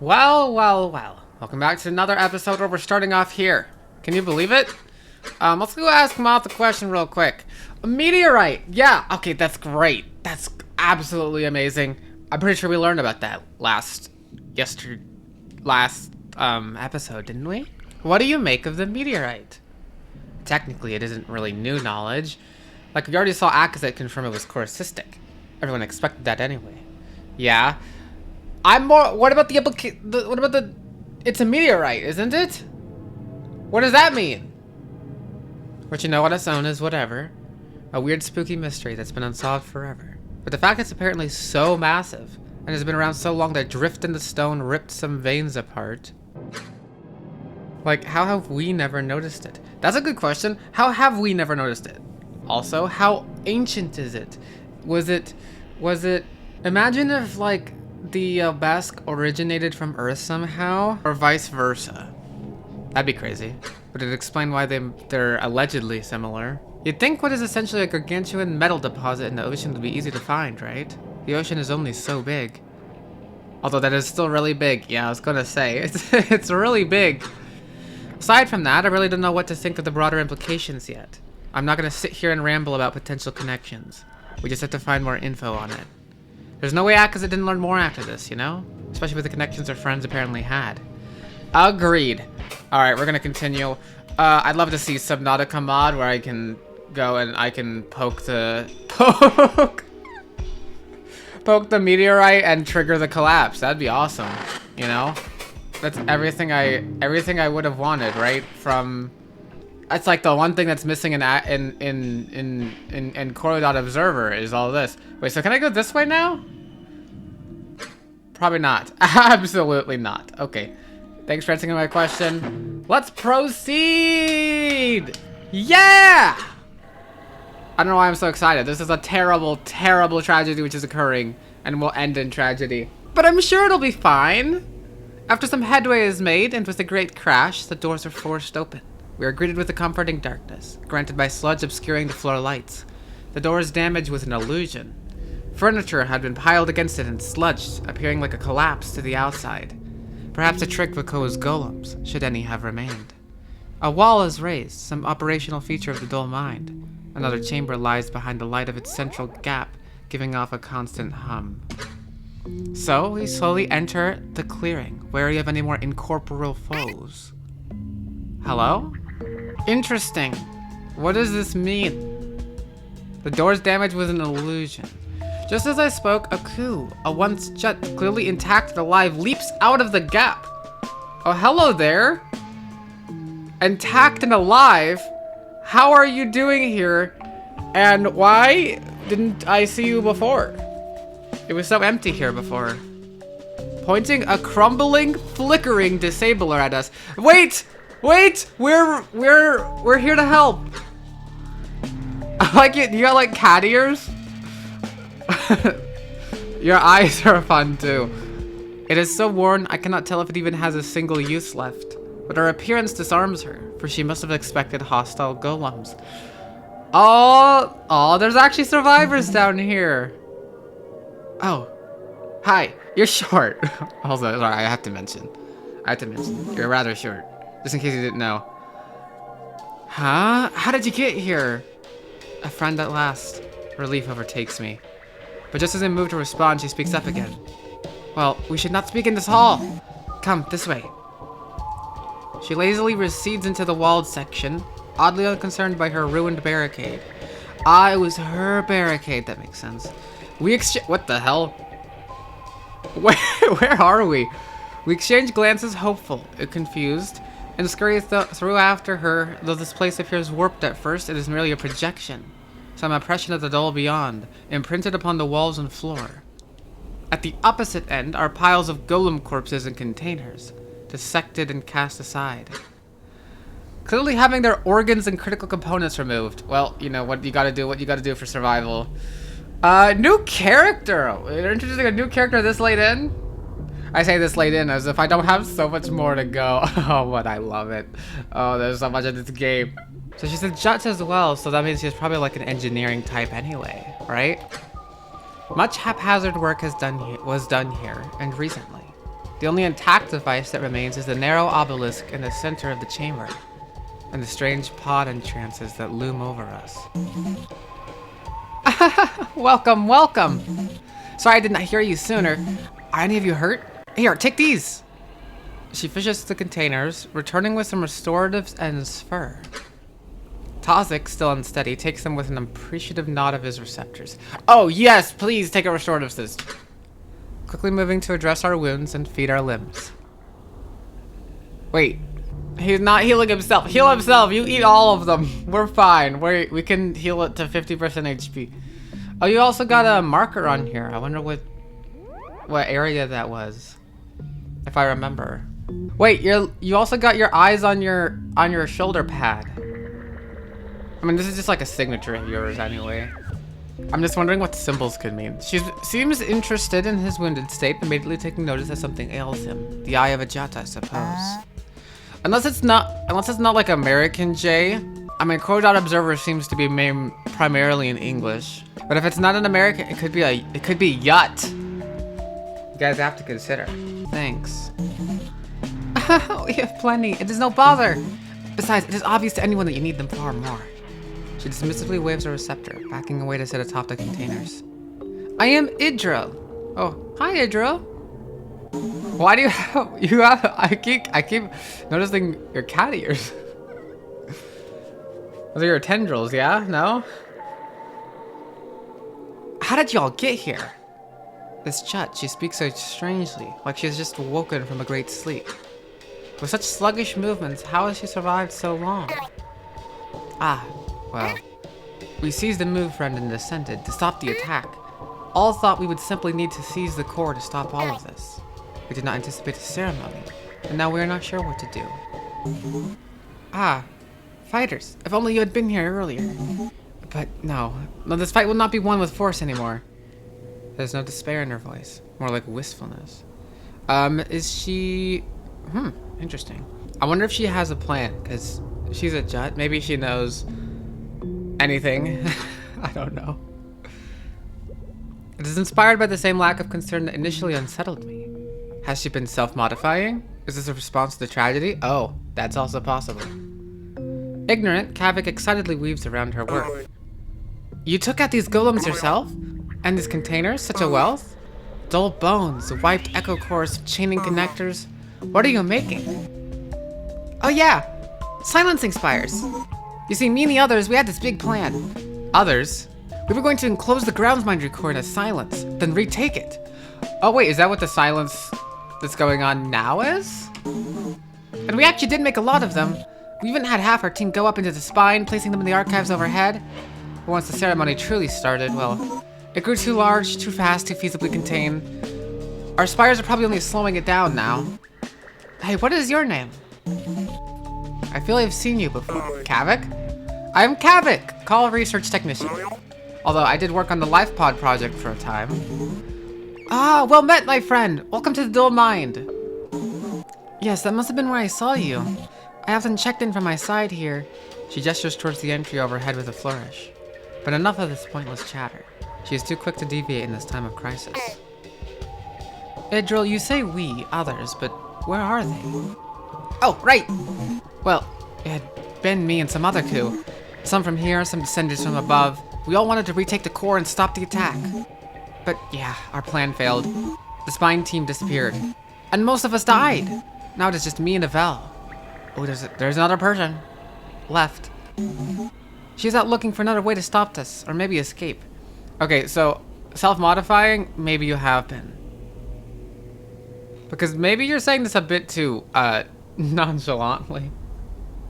Well, well, well. Welcome back to another episode where we're starting off here. Can you believe it? Let's go ask Moth the question real quick. A meteorite. Yeah, okay, that's great. That's absolutely amazing. I'm pretty sure we learned about that last episode, didn't we? What do you make of the meteorite? Technically, it isn't really new knowledge. Like, we already saw Akazet confirm it was coruscistic. Everyone expected that anyway. Yeah. What about the it's a meteorite, isn't it? What does that mean? But you know, on its own is whatever. A weird spooky mystery that's been unsolved forever. But the fact it's apparently so massive, and has been around so long that drift in the stone ripped some veins apart. Like, how have we never noticed it? That's a good question. How have we never noticed it? Also, how ancient is it? Was it, imagine if, like, the Basque originated from Earth somehow, or vice versa. That'd be crazy. But it'd explain why they're allegedly similar. You'd think what is essentially a gargantuan metal deposit in the ocean would be easy to find, right? The ocean is only so big. Although that is still really big. Yeah, I was gonna say, it's really big. Aside from that, I really don't know what to think of the broader implications yet. I'm not gonna sit here and ramble about potential connections. We just have to find more info on it. There's no way Akazet didn't learn more after this, you know? Especially with the connections her friends apparently had. Agreed. Alright, we're gonna continue. I'd love to see Subnautica mod where I can go and I can poke the meteorite and trigger the collapse. That'd be awesome, you know? That's everything I would have wanted, right? That's like the one thing that's missing in corru.observer is all this. Wait, so can I go this way now? Probably not. Absolutely not. Okay. Thanks for answering my question. Let's proceed! Yeah! I don't know why I'm so excited. This is a terrible, terrible tragedy which is occurring and will end in tragedy. But I'm sure it'll be fine. After some headway is made and with a great crash, the doors are forced open. We are greeted with a comforting darkness, granted by sludge obscuring the floor lights. The door's damage was an illusion. Furniture had been piled against it and sludged, appearing like a collapse to the outside. Perhaps a trick of Ko's golems, should any have remained. A wall is raised, some operational feature of the dull mind. Another chamber lies behind the light of its central gap, giving off a constant hum. So, we slowly enter the clearing, wary of any more incorporeal foes. Hello? Interesting. What does this mean? The door's damage was an illusion. Just as I spoke, a coup, a once jet clearly intact and alive, leaps out of the gap. Oh, hello there. Intact and alive? How are you doing here? And why didn't I see you before? It was so empty here before. Pointing a crumbling, flickering disabler at us. Wait! Wait! We're here to help. I like it. You got like cat ears? Your eyes are fun too. It is so worn, I cannot tell if it even has a single use left. But her appearance disarms her, for she must have expected hostile golems. Oh, there's actually survivors down here. Oh, hi. You're short. Also, sorry, I have to mention. You're rather short. Just in case you didn't know. Huh? How did you get here? A friend at last. Relief overtakes me. But just as I move to respond, she speaks up again. Well, we should not speak in this hall. Come, this way. She lazily recedes into the walled section, oddly unconcerned by her ruined barricade. Ah, it was her barricade. That makes sense. What the hell? Where are we? We exchange glances, hopeful, confused, and scurry through after her. Though this place appears warped at first, it is merely a projection. Some impression of the dull beyond, imprinted upon the walls and floor. At the opposite end are piles of golem corpses and containers, dissected and cast aside. Clearly having their organs and critical components removed. Well, you know what you gotta do for survival. New character! They're introducing a new character this late in? I say this late in as if I don't have so much more to go. Oh, but I love it. Oh, there's so much in this game. So she's a judge as well, so that means she's probably like an engineering type anyway, right? Much haphazard work was done here, and recently. The only intact device that remains is the narrow obelisk in the center of the chamber, and the strange pod entrances that loom over us. Welcome, welcome! Sorry I did not hear you sooner. Are any of you hurt? Here, take these! She fishes the containers, returning with some restoratives and fur. Tazik, still unsteady, takes them with an appreciative nod of his receptors. Oh yes, please take a restorative cyst. Quickly moving to address our wounds and feed our limbs. Wait, he's not healing himself. Heal himself, you eat all of them. We're fine, we can heal it to 50% HP. Oh, you also got a marker on here. I wonder what area that was, if I remember. Wait, you also got your eyes on your shoulder pad. I mean, this is just like a signature of yours anyway. I'm just wondering what the symbols could mean. She seems interested in his wounded state, immediately taking notice that something ails him. The eye of a Jat, I suppose. Unless it's not like American J. I mean, corru.observer seems to be primarily in English. But if it's not an American, it could be Yut. You guys have to consider. Thanks. We have plenty. It is no bother. Besides, it is obvious to anyone that you need them far more. She dismissively waves a receptor, backing away to sit atop the containers. I am Idril. Oh, hi Idril. Why do you have, I keep noticing your cat ears. Those are your tendrils, yeah? No? How did y'all get here? This Chut, she speaks so strangely, like she has just woken from a great sleep. With such sluggish movements, how has she survived so long? Ah, well. We seized the move friend and descended to stop the attack. All thought we would simply need to seize the core to stop all of this. We did not anticipate a ceremony, and now we are not sure what to do. Ah, fighters, if only you had been here earlier. But no, this fight will not be won with force anymore. There's no despair in her voice, more like wistfulness. Is she... interesting. I wonder if she has a plan, because she's a Jut. Maybe she knows anything. I don't know. It is inspired by the same lack of concern that initially unsettled me. Has she been self-modifying? Is this a response to the tragedy? Oh, that's also possible. Ignorant, Kavik excitedly weaves around her work. You took out these golems yourself? And these containers? Such a wealth? Dull bones, wiped echo cores, chaining connectors. What are you making? Oh yeah, silencing spires. You see, me and the others, we had this big plan. Others? We were going to enclose the groundsminder core in a silence, then retake it. Oh wait, is that what the silence that's going on now is? And we actually did make a lot of them. We even had half our team go up into the spine, placing them in the archives overhead. But once the ceremony truly started, well, it grew too large, too fast, too feasibly contained. Our spires are probably only slowing it down now. Hey, what is your name? I feel I've seen you before. Kavik? I'm Kavik, call research technician. Although I did work on the LifePod project for a time. Ah, well met, my friend. Welcome to the Dual Mind. Yes, that must have been where I saw you. I often checked in from my side here. She gestures towards the entry overhead with a flourish. But enough of this pointless chatter. She is too quick to deviate in this time of crisis. Idril, you say we, others, but where are they? Oh, right! Well, it had been me and some other coup. Some from here, some descendants from above. We all wanted to retake the core and stop the attack. But yeah, our plan failed. The spine team disappeared. And most of us died. Now it is just me and Avel. Oh, there's another person. Left. She's out looking for another way to stop this, or maybe escape. Okay, so self-modifying, maybe you have been. Because maybe you're saying this a bit too, nonchalantly.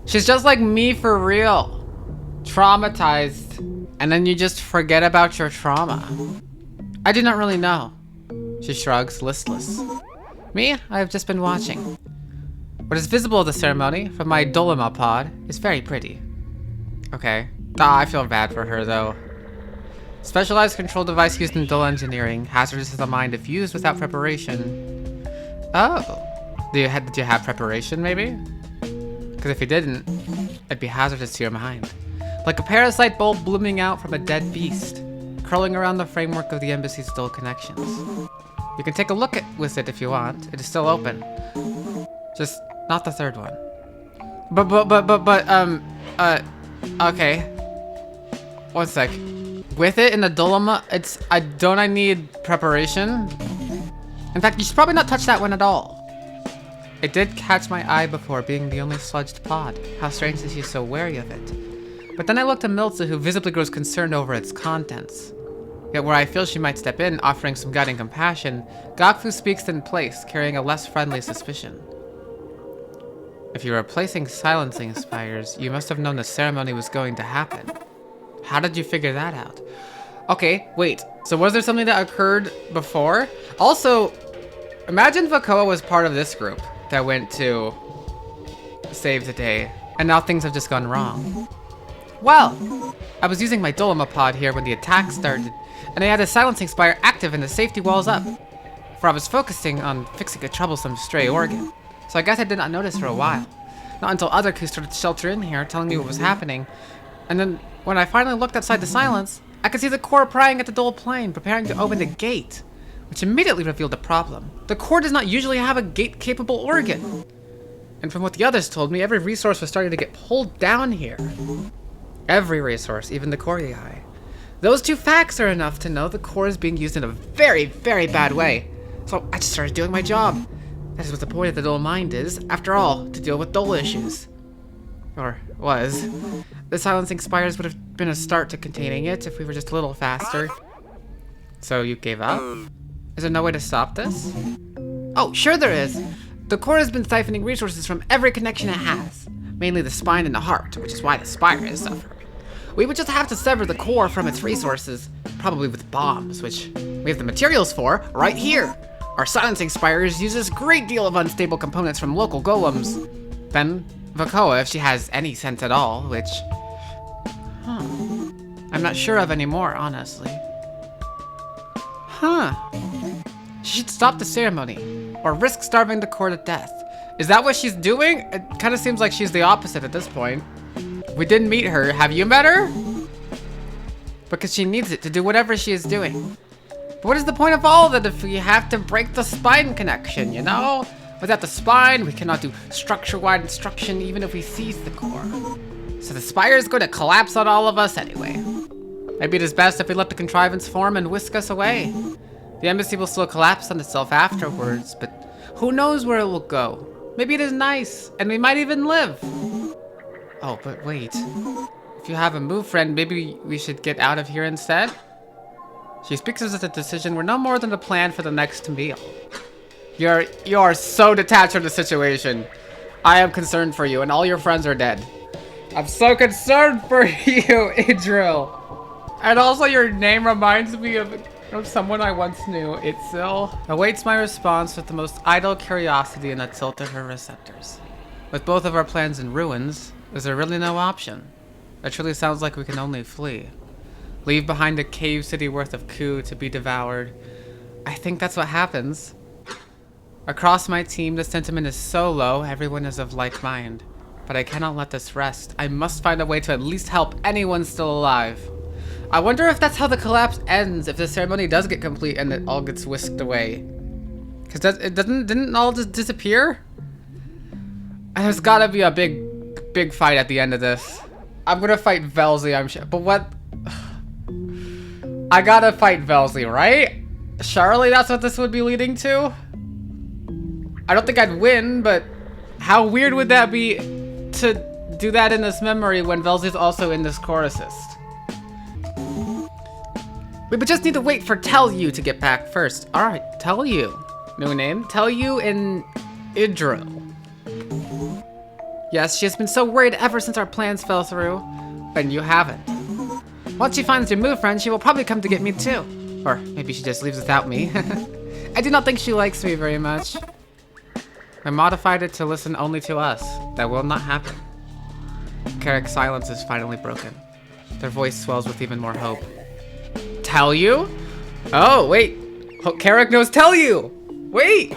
She's just like me for real. Traumatized. And then you just forget about your trauma. I do not really know. She shrugs, listless. Me? I have just been watching. What is visible of the ceremony from my Dolima pod is very pretty. Okay. I feel bad for her though. Specialized control device used in dual engineering, hazardous to the mind if used without preparation. Oh. Did you have preparation maybe? Because if you didn't, it'd be hazardous to your mind. Like a parasite bulb blooming out from a dead beast, curling around the framework of the embassy's dual connections. You can take a look with it if you want. It is still open. Just not the third one. Okay. One sec. With it in the Doloma, I need preparation? In fact, you should probably not touch that one at all. It did catch my eye before, being the only sludged pod. How strange that she's so wary of it. But then I looked at Milza, who visibly grows concerned over its contents. Yet where I feel she might step in, offering some guiding compassion, Gokfu speaks in place, carrying a less friendly suspicion. If you were placing silencing spires, you must have known the ceremony was going to happen. How did you figure that out? Okay, wait. So was there something that occurred before? Also, imagine Vakoa was part of this group that went to save the day, and now things have just gone wrong. Well, I was using my Doloma pod here when the attack started, and I had a silencing spire active and the safety walls up. For I was focusing on fixing a troublesome stray organ, so I guess I did not notice for a while. Not until other crews started to shelter in here, telling me what was happening, and then when I finally looked outside the silence, I could see the core prying at the dual plane, preparing to open the gate, which immediately revealed the problem. The core does not usually have a gate-capable organ. And from what the others told me, every resource was starting to get pulled down here. Every resource, even the core AI. Those two facts are enough to know the core is being used in a very, very bad way. So I just started doing my job. That is what the point of the dual mind is, after all, to deal with dual issues. Or was. The silencing spires would have been a start to containing it if we were just a little faster. So you gave up? Is there no way to stop this? Oh, sure there is. The core has been siphoning resources from every connection it has. Mainly the spine and the heart, which is why the spire has suffered. We would just have to sever the core from its resources, probably with bombs, which we have the materials for right here. Our silencing spires uses a great deal of unstable components from local golems. Then Vakoa, if she has any sense at all, which... I'm not sure of anymore, honestly. She should stop the ceremony, or risk starving the core to death. Is that what she's doing? It kind of seems like she's the opposite at this point. We didn't meet her. Have you met her? Because she needs it to do whatever she is doing. But what is the point of all of it if we have to break the spine connection, you know? Without the spine, we cannot do structure-wide instruction even if we seize the core. So the spire is going to collapse on all of us anyway. Maybe it is best if we let the contrivance form and whisk us away. The embassy will still collapse on itself afterwards, but who knows where it will go. Maybe it is nice, and we might even live. Oh, but wait. If you have a move, friend, maybe we should get out of here instead? She speaks as if the decision were no more than a plan for the next meal. You are so detached from the situation. I am concerned for you, and all your friends are dead. I'm so concerned for you, Idril. And also your name reminds me of someone I once knew. Itzel awaits my response with the most idle curiosity and a tilt of her receptors. With both of our plans in ruins, is there really no option? It truly sounds like we can only flee. Leave behind a cave city worth of coup to be devoured. I think that's what happens. Across my team, the sentiment is so low, everyone is of like mind. But I cannot let this rest. I must find a way to at least help anyone still alive. I wonder if that's how the collapse ends, if the ceremony does get complete and it all gets whisked away. Because didn't it all just disappear? And there's gotta be a big fight at the end of this. I'm gonna fight Velzy, I'm sure. But what? I gotta fight Velzy, right? Surely that's what this would be leading to? I don't think I'd win, but how weird would that be to do that in this memory when Velzy's also in this core assist? We would just need to wait for Tell You to get back first. Alright, Tell You. New name? Tell You in Idril. Yes, she has been so worried ever since our plans fell through. And you haven't. Once she finds your move, friend, she will probably come to get me too. Or maybe she just leaves without me. I do not think she likes me very much. I modified it to listen only to us. That will not happen. Carrick's silence is finally broken. Their voice swells with even more hope. Tell You? Oh, wait. Carrick knows Tell You. Wait.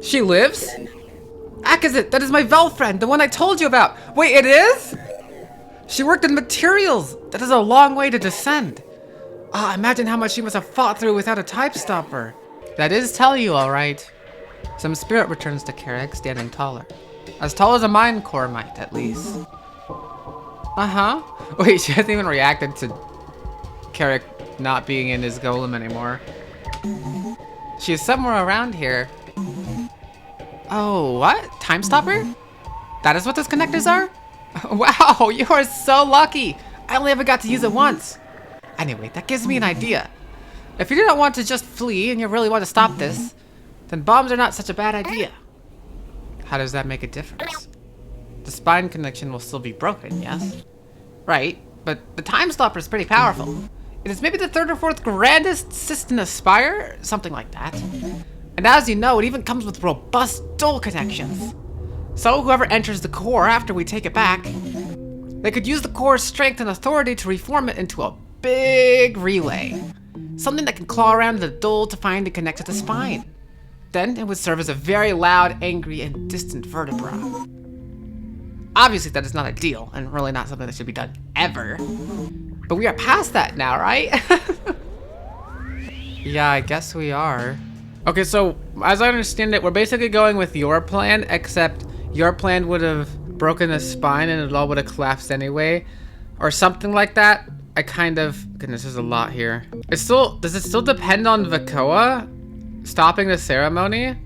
She lives? Akazit, that is my Vel friend, the one I told you about. Wait, it is? She worked in materials. That is a long way to descend. Ah, imagine how much she must have fought through without a type stopper. That is tell you, alright. Some spirit returns to Carrick, standing taller. As tall as a mine core might, at least. Uh-huh. Wait, she hasn't even reacted to Carrick not being in his golem anymore. She's somewhere around here. Oh, what? Time stopper? That is what those connectors are? Wow, you are so lucky. I only ever got to use it once. Anyway, that gives me an idea. If you do not want to just flee and you really want to stop this, then bombs are not such a bad idea. How does that make a difference? The spine connection will still be broken, yes? Right, but the time stopper is pretty powerful. It is maybe the third or fourth grandest system of Spire, something like that. And as you know, it even comes with robust dual connections. So whoever enters the core after we take it back, they could use the core's strength and authority to reform it into a big relay. Something that can claw around the dual to find and connect to the spine. Then it would serve as a very loud, angry, and distant vertebra. Obviously that is not ideal, and really not something that should be done ever. But we are past that now, right? Yeah, I guess we are. Okay, so as I understand it, we're basically going with your plan, except your plan would have broken the spine and it all would have collapsed anyway. Or something like that. I kind of... Goodness, there's a lot here. Does it still depend on Vakoa stopping the ceremony?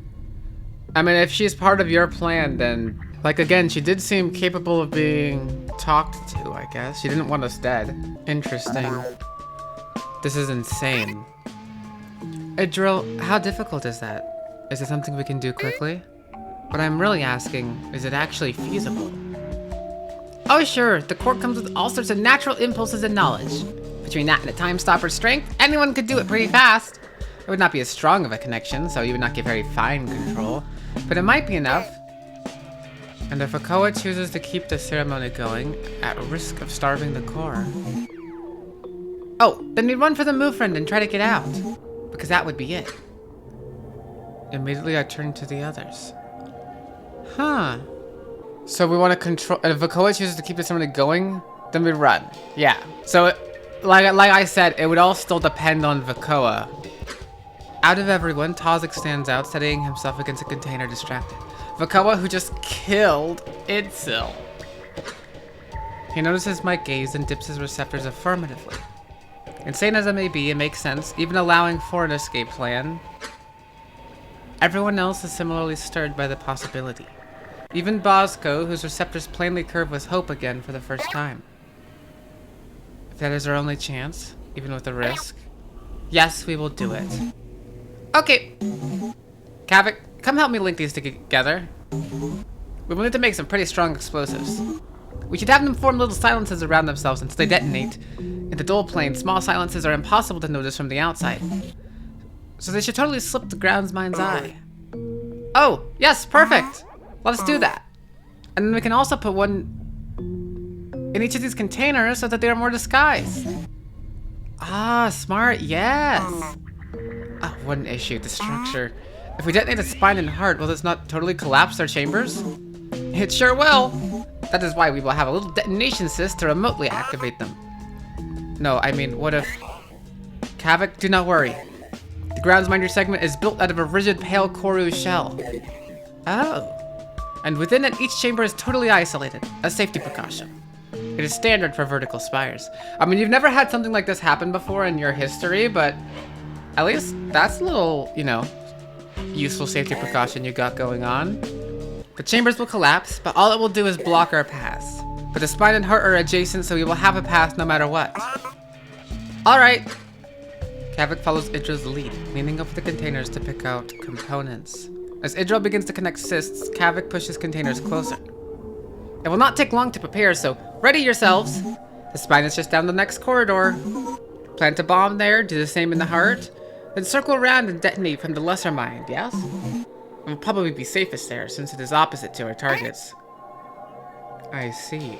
I mean, if she's part of your plan, then... Like, again, she did seem capable of being talked to, I guess. She didn't want us dead. Interesting. This is insane. Idril, how difficult is that? Is it something we can do quickly? What I'm really asking, is it actually feasible? Oh sure, the core comes with all sorts of natural impulses and knowledge. Between that and a time stopper's strength, anyone could do it pretty fast. It would not be as strong of a connection, so you would not get very fine control. But it might be enough. And if Vakoa chooses to keep the ceremony going, at risk of starving the core. Oh, then we'd run for the move friend and try to get out. Because that would be it. Immediately I turned to the others. Huh. So we want to control, if Vakoa chooses to keep the ceremony going, then we run. Yeah. So, like I said, it would all still depend on Vakoa. Out of everyone, Tazik stands out, steadying himself against a container, distracted. Vakoa, who just killed Idril. He notices my gaze and dips his receptors affirmatively. Insane as it may be, it makes sense, even allowing for an escape plan. Everyone else is similarly stirred by the possibility. Even Bosco, whose receptors plainly curve with hope again for the first time. If that is our only chance, even with the risk, yes, we will do it. Okay. Kavik, come help me link these together. We will need to make some pretty strong explosives. We should have them form little silences around themselves until they detonate. In the dual plane, small silences are impossible to notice from the outside. So they should totally slip the ground's mind's eye. Oh, yes, perfect! Let us do that. And then we can also put one in each of these containers so that they are more disguised. Ah, smart, yes! Oh, one issue, the structure. If we detonate the spine and heart, will this not totally collapse their chambers? It sure will! That is why we will have a little detonation cyst to remotely activate them. No, I mean, what if... Kavik, do not worry. The groundsminder segment is built out of a rigid pale corru shell. Oh. And within it, each chamber is totally isolated, a safety precaution. It is standard for vertical spires. I mean, you've never had something like this happen before in your history, but at least that's a little, you know, useful safety precaution you got going on. The chambers will collapse, but all it will do is block our paths. But the spine and heart are adjacent, so we will have a path no matter what. Alright. Kavik follows Idril's lead, leaning over the containers to pick out components. As Idril begins to connect cysts, Kavik pushes containers closer. It will not take long to prepare, so ready yourselves. The spine is just down the next corridor. Plant a bomb there, do the same in the heart, then circle around and detonate from the lesser mind, yes? It will probably be safest there, since it is opposite to our targets. I see.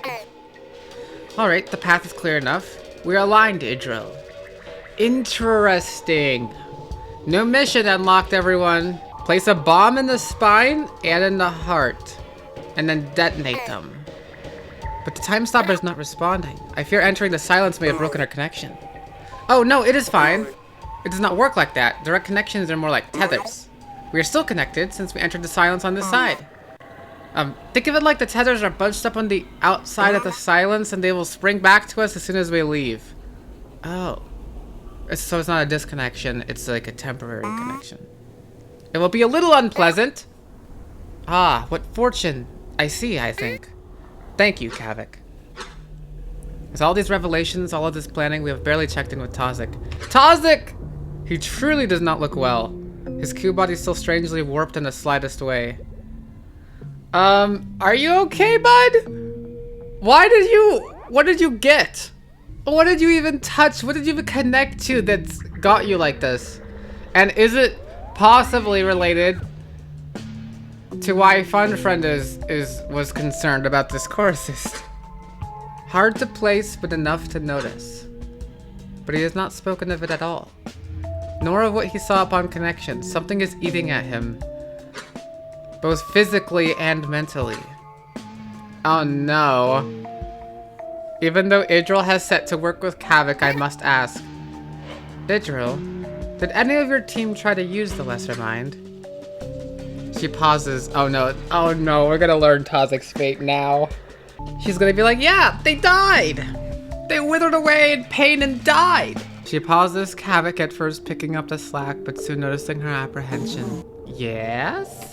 Alright, the path is clear enough. We're aligned, Idril. Interesting. New mission unlocked, everyone. Place a bomb in the spine and in the heart, and then detonate them. But the time stopper is not responding. I fear entering the silence may have broken our connection. Oh no, it is fine. It does not work like that. Direct connections are more like tethers. We are still connected since we entered the silence on this side. Think of it like the tethers are bunched up on the outside of the silence and they will spring back to us as soon as we leave. Oh. So it's not a disconnection, it's like a temporary connection. It will be a little unpleasant. Ah, what fortune. I see, I think. Thank you, Kavik. With all these revelations, all of this planning, we have barely checked in with Tazik. Tazik! He truly does not look well. His Q body is still strangely warped in the slightest way. Are you okay, bud? What did you get? What did you even touch? What did you even connect to that's got you like this? And is it possibly related to why Fun Friend was concerned about this core assist? Hard to place, but enough to notice. But he has not spoken of it at all. Nor of what he saw upon connection. Something is eating at him. Both physically and mentally. Oh no. Even though Idril has set to work with Kavik, I must ask. Idril, did any of your team try to use the lesser mind? She pauses. Oh no, we're gonna learn Tazik's fate now. She's gonna be like, yeah, they died! They withered away in pain and died! She pauses, Kavik at first picking up the slack, but soon noticing her apprehension. Yes?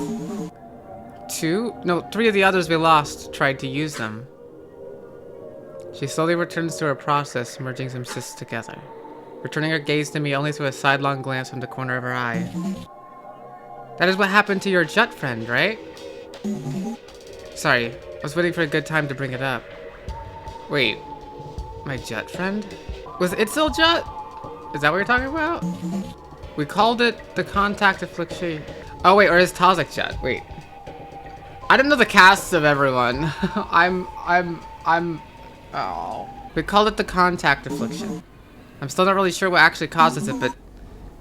3 of the others we lost tried to use them. She slowly returns to her process, merging some cysts together. Returning her gaze to me only through a sidelong glance from the corner of her eye. That is what happened to your Jut friend, right? Sorry, I was waiting for a good time to bring it up. Wait, my Jut friend? Was it still Jut? Is that what you're talking about? We called it the contact affliction. Oh wait, or is Tazik Jut? Wait. I didn't know the casts of everyone. Oh. We called it the contact affliction. I'm still not really sure what actually causes it, but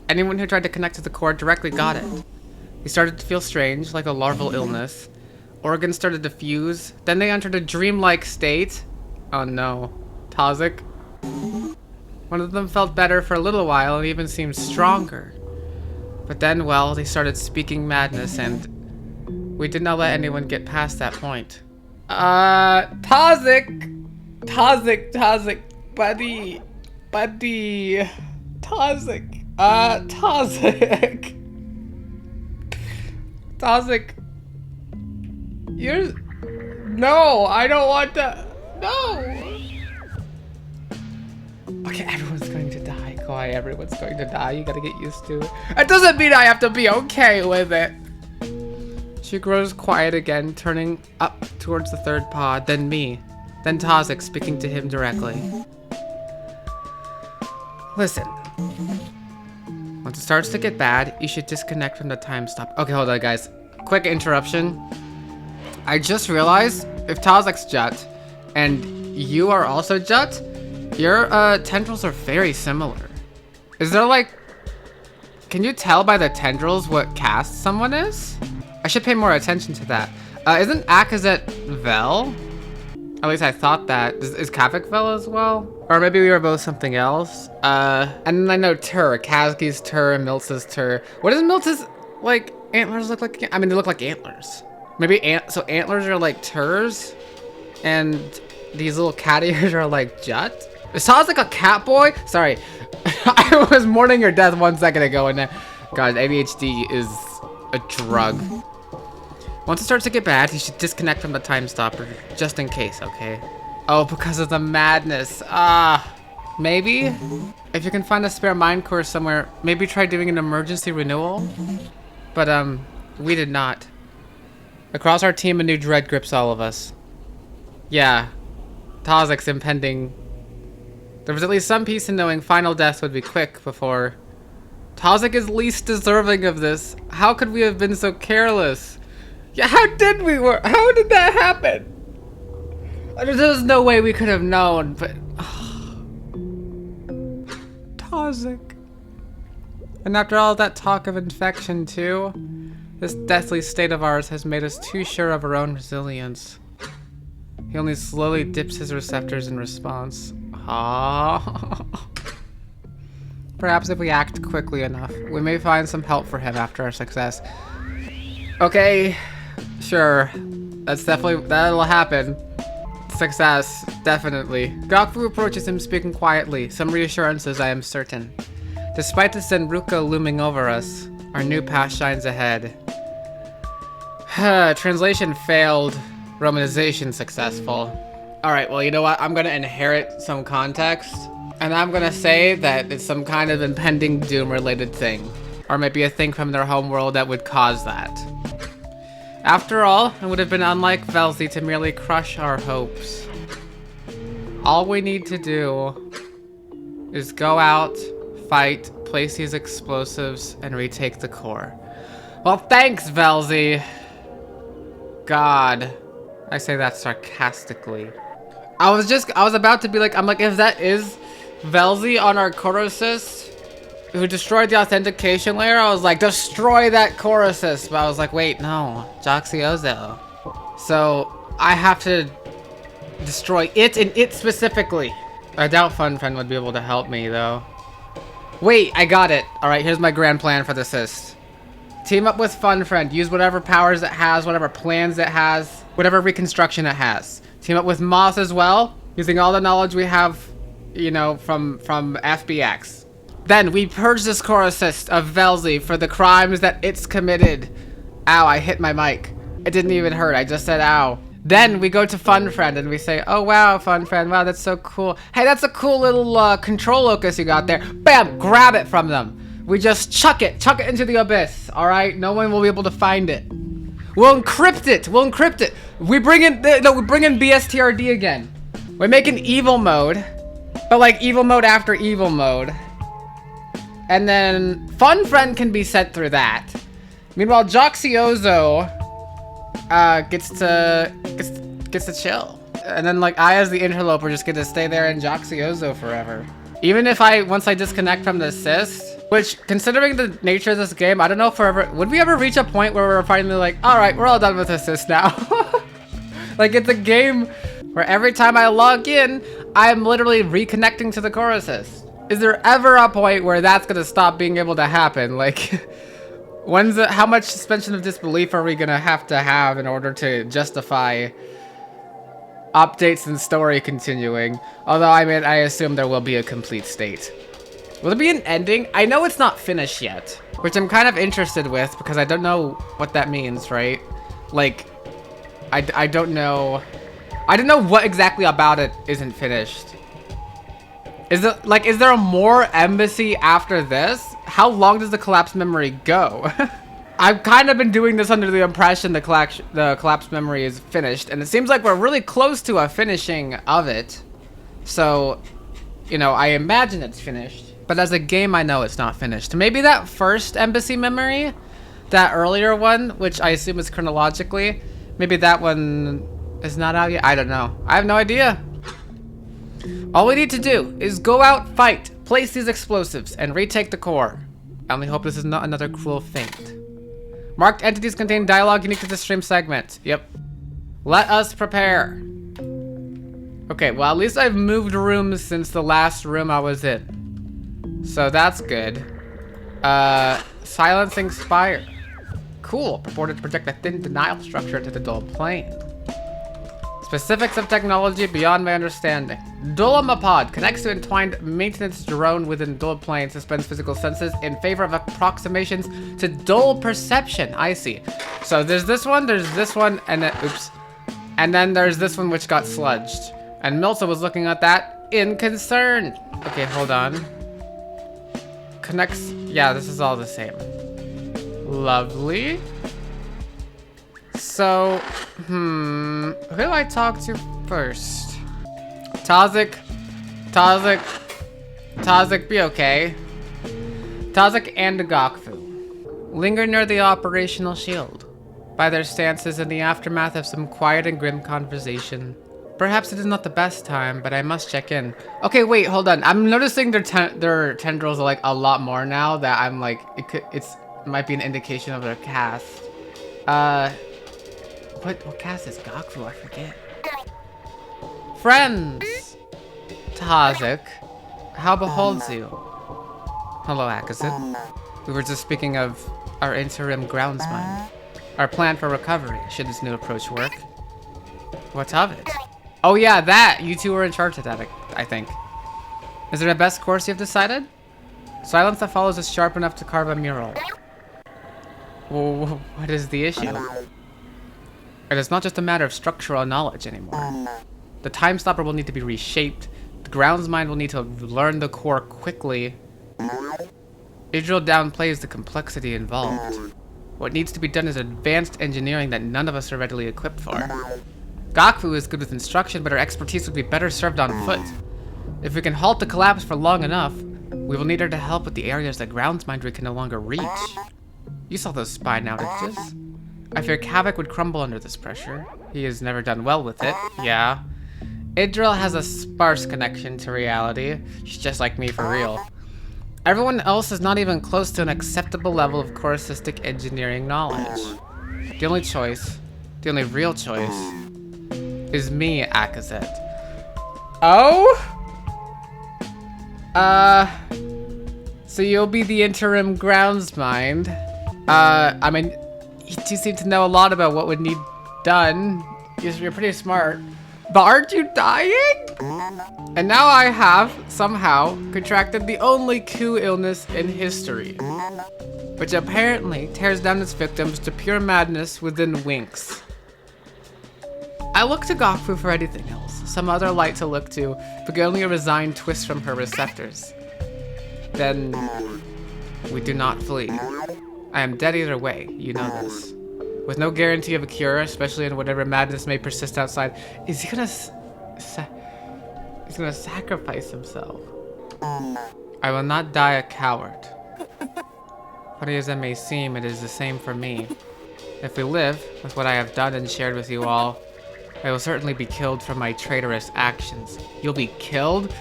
anyone who tried to connect to the core directly got it. He started to feel strange, like a larval illness. Organs started to fuse. Then they entered a dreamlike state. Oh no. Tazik. One of them felt better for a little while and even seemed stronger. But then, well, they started speaking madness and we did not let anyone get past that point. Tazik! Tazik, buddy. Tazik. Tazik. You're... No, I don't want to... No! Okay, everyone's going to die, Koi. Everyone's going to die. You gotta get used to it. It doesn't mean I have to be okay with it. She grows quiet again, turning up towards the third pod, then me. Then Tazik, speaking to him directly. Listen. Once it starts to get bad, you should disconnect from the time stop. Okay, hold on, guys. Quick interruption. I just realized if Tazik's Jut and you are also Jut, your tendrils are very similar. Is there like... Can you tell by the tendrils what caste someone is? I should pay more attention to that. Isn't Akazet Vel? At least I thought that. Is Kavik Vel as well? Or maybe we were both something else. And then I know Tur. Kazki's Tur and Miltz's Tur. What does Miltz's, like, antlers look like? I mean, they look like antlers. Maybe so antlers are like Turs, and these little cat ears are like Jut? It sounds like a cat boy? Sorry. I was mourning your death 1 second ago, and God, ADHD is a drug. Once it starts to get bad, you should disconnect from the time stopper, just in case, okay? Oh, because of the madness. Maybe? If you can find a spare mind core somewhere, maybe try doing an emergency renewal? But, we did not. Across our team, a new dread grips all of us. Yeah. Tazik's impending. There was at least some peace in knowing final death would be quick before... Tazik is least deserving of this. How could we have been so careless? Yeah, how did that happen? There was no way we could have known, but... Tazik. And after all that talk of infection, too, this deathly state of ours has made us too sure of our own resilience. He only slowly dips his receptors in response. Perhaps if we act quickly enough, we may find some help for him after our success. Okay, sure. That'll happen. Success, definitely. Gokfu approaches him speaking quietly, some reassurances I am certain. Despite the Senruka looming over us, our new path shines ahead. Translation failed, romanization successful. Alright, well, you know what? I'm gonna inherit some context, and I'm gonna say that it's some kind of impending doom-related thing. Or maybe a thing from their homeworld that would cause that. After all, it would have been unlike Velzy to merely crush our hopes. All we need to do is go out, fight, place these explosives, and retake the core. Well, thanks, Velzy. God. I say that sarcastically. I was about to be like, I'm like, if that is Velzy on our core assist, who destroyed the authentication layer, I was like, destroy that core assist. But I was like, wait, no, Joxiozo. So I have to destroy it and it specifically. I doubt Fun Friend would be able to help me though. Wait, I got it. All right, here's my grand plan for the assist. Team up with Fun Friend. Use whatever powers it has, whatever plans it has, whatever reconstruction it has. Team up with Moss as well, using all the knowledge we have, you know, from FBX. Then we purge this core assist of Velzy for the crimes that it's committed. Ow, I hit my mic. It didn't even hurt, I just said ow. Then we go to Fun Friend and we say, oh wow, Fun Friend, wow, that's so cool. Hey, that's a cool little control locus you got there. Bam, grab it from them. We just chuck it into the abyss, all right? No one will be able to find it. We'll encrypt it, We bring in BSTRD again. We make an evil mode, but like evil mode after evil mode. And then Fun Friend can be sent through that. Meanwhile, Joxiozo gets to chill. And then like I as the interloper just get to stay there in Joxiozo forever. Even if once I disconnect from the assist, which considering the nature of this game, I don't know if would we ever reach a point where we're finally like, all right, we're all done with assist now. Like it's a game where every time I log in, I'm literally reconnecting to the core assist. Is there ever a point where that's gonna stop being able to happen? Like, how much suspension of disbelief are we gonna have in order to justify updates and story continuing? Although, I mean, I assume there will be a complete state. Will there be an ending? I know it's not finished yet, which I'm kind of interested with because I don't know what that means, right? Like, I don't know. I don't know what exactly about it isn't finished. Is there a more embassy after this? How long does the collapsed memory go? I've kind of been doing this under the impression the collapsed memory is finished, and it seems like we're really close to a finishing of it. So, you know, I imagine it's finished. But as a game, I know it's not finished. Maybe that first embassy memory, that earlier one, which I assume is chronologically, maybe that one is not out yet. I don't know. I have no idea. All we need to do is go out, fight, place these explosives, and retake the core. I only hope this is not another cruel feint. Marked entities contain dialogue unique to the stream segment. Yep. Let us prepare. Okay, well at least I've moved rooms since the last room I was in. So that's good. Silencing Spire. Cool. Purported to project a thin denial structure to the dull plane. Specifics of technology beyond my understanding. Dolomapod connects to entwined maintenance drone within dull plane, suspends physical senses in favor of approximations to dull perception. I see. So there's this one, and then, oops. And then there's this one which got sludged. And Milsa was looking at that in concern. Okay, hold on. Connects, yeah, this is all the same. Lovely. So, who do I talk to first? Tazik, be okay. Tazik and Gokfu linger near the operational shield, by their stances in the aftermath of some quiet and grim conversation. Perhaps it is not the best time, but I must check in. Okay, wait, hold on. I'm noticing their tendrils are like a lot more now that I'm like, it might be an indication of their cast. What cast is Gokfu? I forget. Friends! Tazik, how beholds you? Hello, Akazit. We were just speaking of our interim groundsman. Our plan for recovery, should this new approach work. What's of it? Oh yeah, that! You two were in charge of that, I think. Is there a best course you've decided? Silence that follows is sharp enough to carve a mural. Well, what is the issue? It is not just a matter of structural knowledge anymore. The time stopper will need to be reshaped. The groundsman will need to learn the core quickly. Idril downplays the complexity involved. What needs to be done is advanced engineering that none of us are readily equipped for. Gakfu is good with instruction, but her expertise would be better served on foot. If we can halt the collapse for long enough, we will need her to help with the areas that groundsmindry can no longer reach. You saw those spine outages. I fear Kavik would crumble under this pressure. He has never done well with it. Yeah. Idril has a sparse connection to reality. She's just like me for real. Everyone else is not even close to an acceptable level of corru engineering knowledge. The only choice, the only real choice, is me, Akazet. Oh? So you'll be the interim groundsmind. I mean, you two seem to know a lot about what would need done. You're pretty smart. But aren't you dying? And now I have, somehow, contracted the only coup illness in history, which apparently tears down its victims to pure madness within winks. I look to Gakfu for anything else, some other light to look to, but only a resigned twist from her receptors. Then, we do not flee. I am dead either way, you know this. With no guarantee of a cure, especially in whatever madness may persist outside, is he gonna he's gonna sacrifice himself. I will not die a coward. Funny as that may seem, it is the same for me. If we live, with what I have done and shared with you all, I will certainly be killed for my traitorous actions. You'll be killed?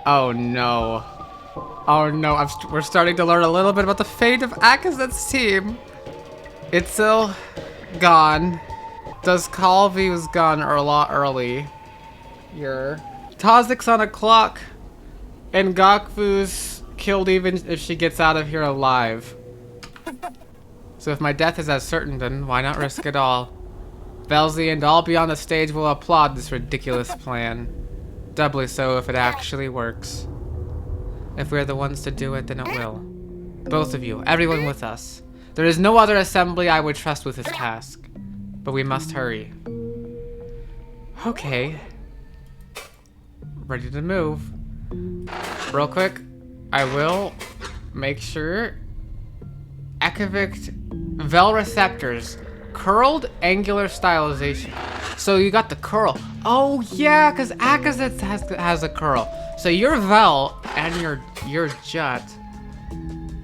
Oh no. Oh no, we're starting to learn a little bit about the fate of Akazet's team. Itzel, gone. Does Calvi was gone a lot early. Tazik's on a clock. And Gakfu's killed even if she gets out of here alive. So if my death is as certain, then why not risk it all? Velzy and all beyond the stage will applaud this ridiculous plan. Doubly so if it actually works. If we're the ones to do it, then it will. Both of you, everyone with us. There is no other assembly I would trust with this task. But we must hurry. Okay. Ready to move. Real quick, I will make sure. Ecovict Vel receptors. Curled angular stylization. So you got the curl. Oh yeah, because Akazet has a curl. So your Vel and your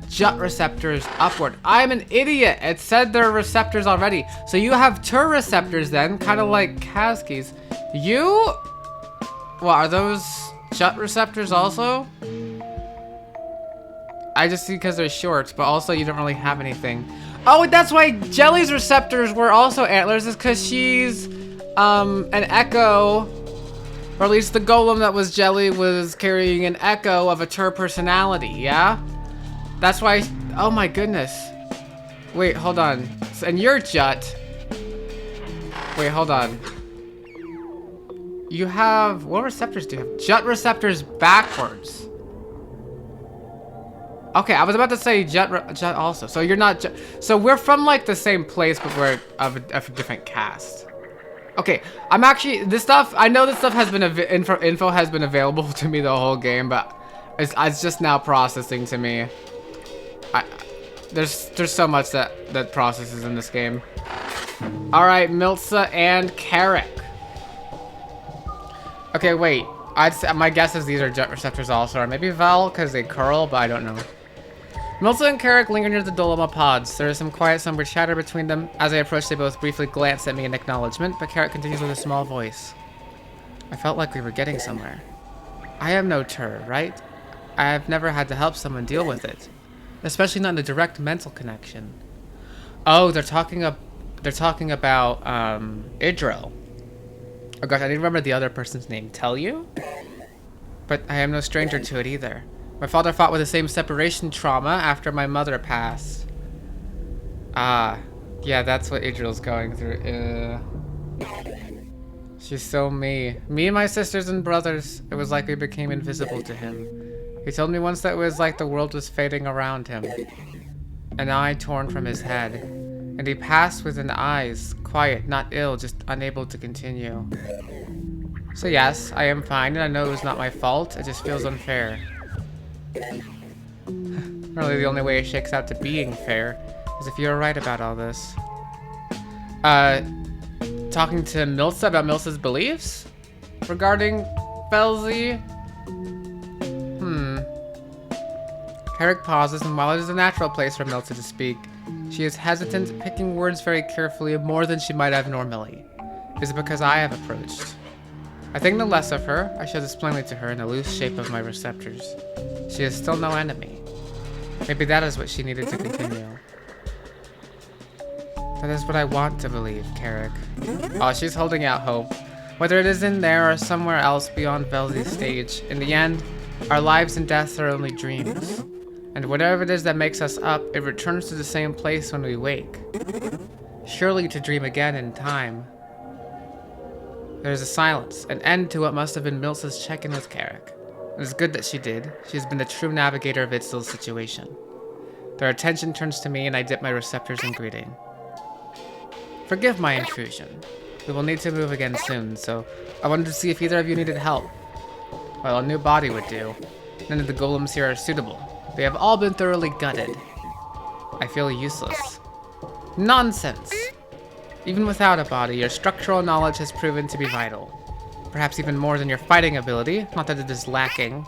Jut receptors upward. I'm an idiot. It said there are receptors already. So you have Tur receptors then, kind of like Kaski's. You? Well, are those Jut receptors also? I just see because they're short, but also you don't really have anything. Oh, that's why Jelly's receptors were also antlers, is because she's an echo, or at least the golem that was Jelly was carrying an echo of a Tur personality, yeah? That's why, oh my goodness. Wait, hold on. And you're Jut. Wait, hold on. You have, what receptors do you have? Jut receptors backwards. Okay, I was about to say Jut also. So you're not Jut. So we're from like the same place, but we're of a different cast. Okay, I'm actually, this stuff, I know this stuff has been, info has been available to me the whole game, but it's just now processing to me. There's so much that processes in this game. All right, Miltza and Carrick. Okay, wait. My guess is these are Jut receptors also, or maybe Val because they curl, but I don't know. Miltza and Carrick linger near the Doloma pods. There is some quiet, somber chatter between them. As I approach, they both briefly glance at me in acknowledgement, but Carrick continues with a small voice. I felt like we were getting somewhere. I am no Tur, right? I have never had to help someone deal with it. Especially not in a direct mental connection. Oh, they're talking about Idril. Oh gosh, I didn't remember the other person's name. Tell you? But I am no stranger to it either. My father fought with the same separation trauma after my mother passed. Ah, yeah, that's what Idril's going through. She's so me. Me and my sisters and brothers, it was like we became invisible to him. He told me once that it was like the world was fading around him. An eye torn from his head. And he passed with an eyes, quiet, not ill, just unable to continue. So yes, I am fine, and I know it was not my fault. It just feels unfair. Really, the only way it shakes out to being fair is if you're right about all this. Talking to Milsa about Milsa's beliefs regarding Felzy. Carrick pauses, and while it is a natural place for Milsa to speak, she is hesitant, picking words very carefully, more than she might have normally. Is it because I have approached? I think no less of her. I show this plainly to her in the loose shape of my receptors. She is still no enemy. Maybe that is what she needed to continue. That is what I want to believe, Carrick. Oh, she's holding out hope. Whether it is in there or somewhere else beyond Velzy's stage, in the end, our lives and deaths are only dreams. And whatever it is that makes us up, it returns to the same place when we wake. Surely to dream again in time. There is a silence, an end to what must have been Milsa's check-in with Carrick. It is good that she did. She has been the true navigator of Idril's situation. Their attention turns to me, and I dip my receptors in greeting. Forgive my intrusion. We will need to move again soon, so I wanted to see if either of you needed help. Well, a new body would do. None of the golems here are suitable. They have all been thoroughly gutted. I feel useless. Nonsense! Even without a body, your structural knowledge has proven to be vital. Perhaps even more than your fighting ability, not that it is lacking.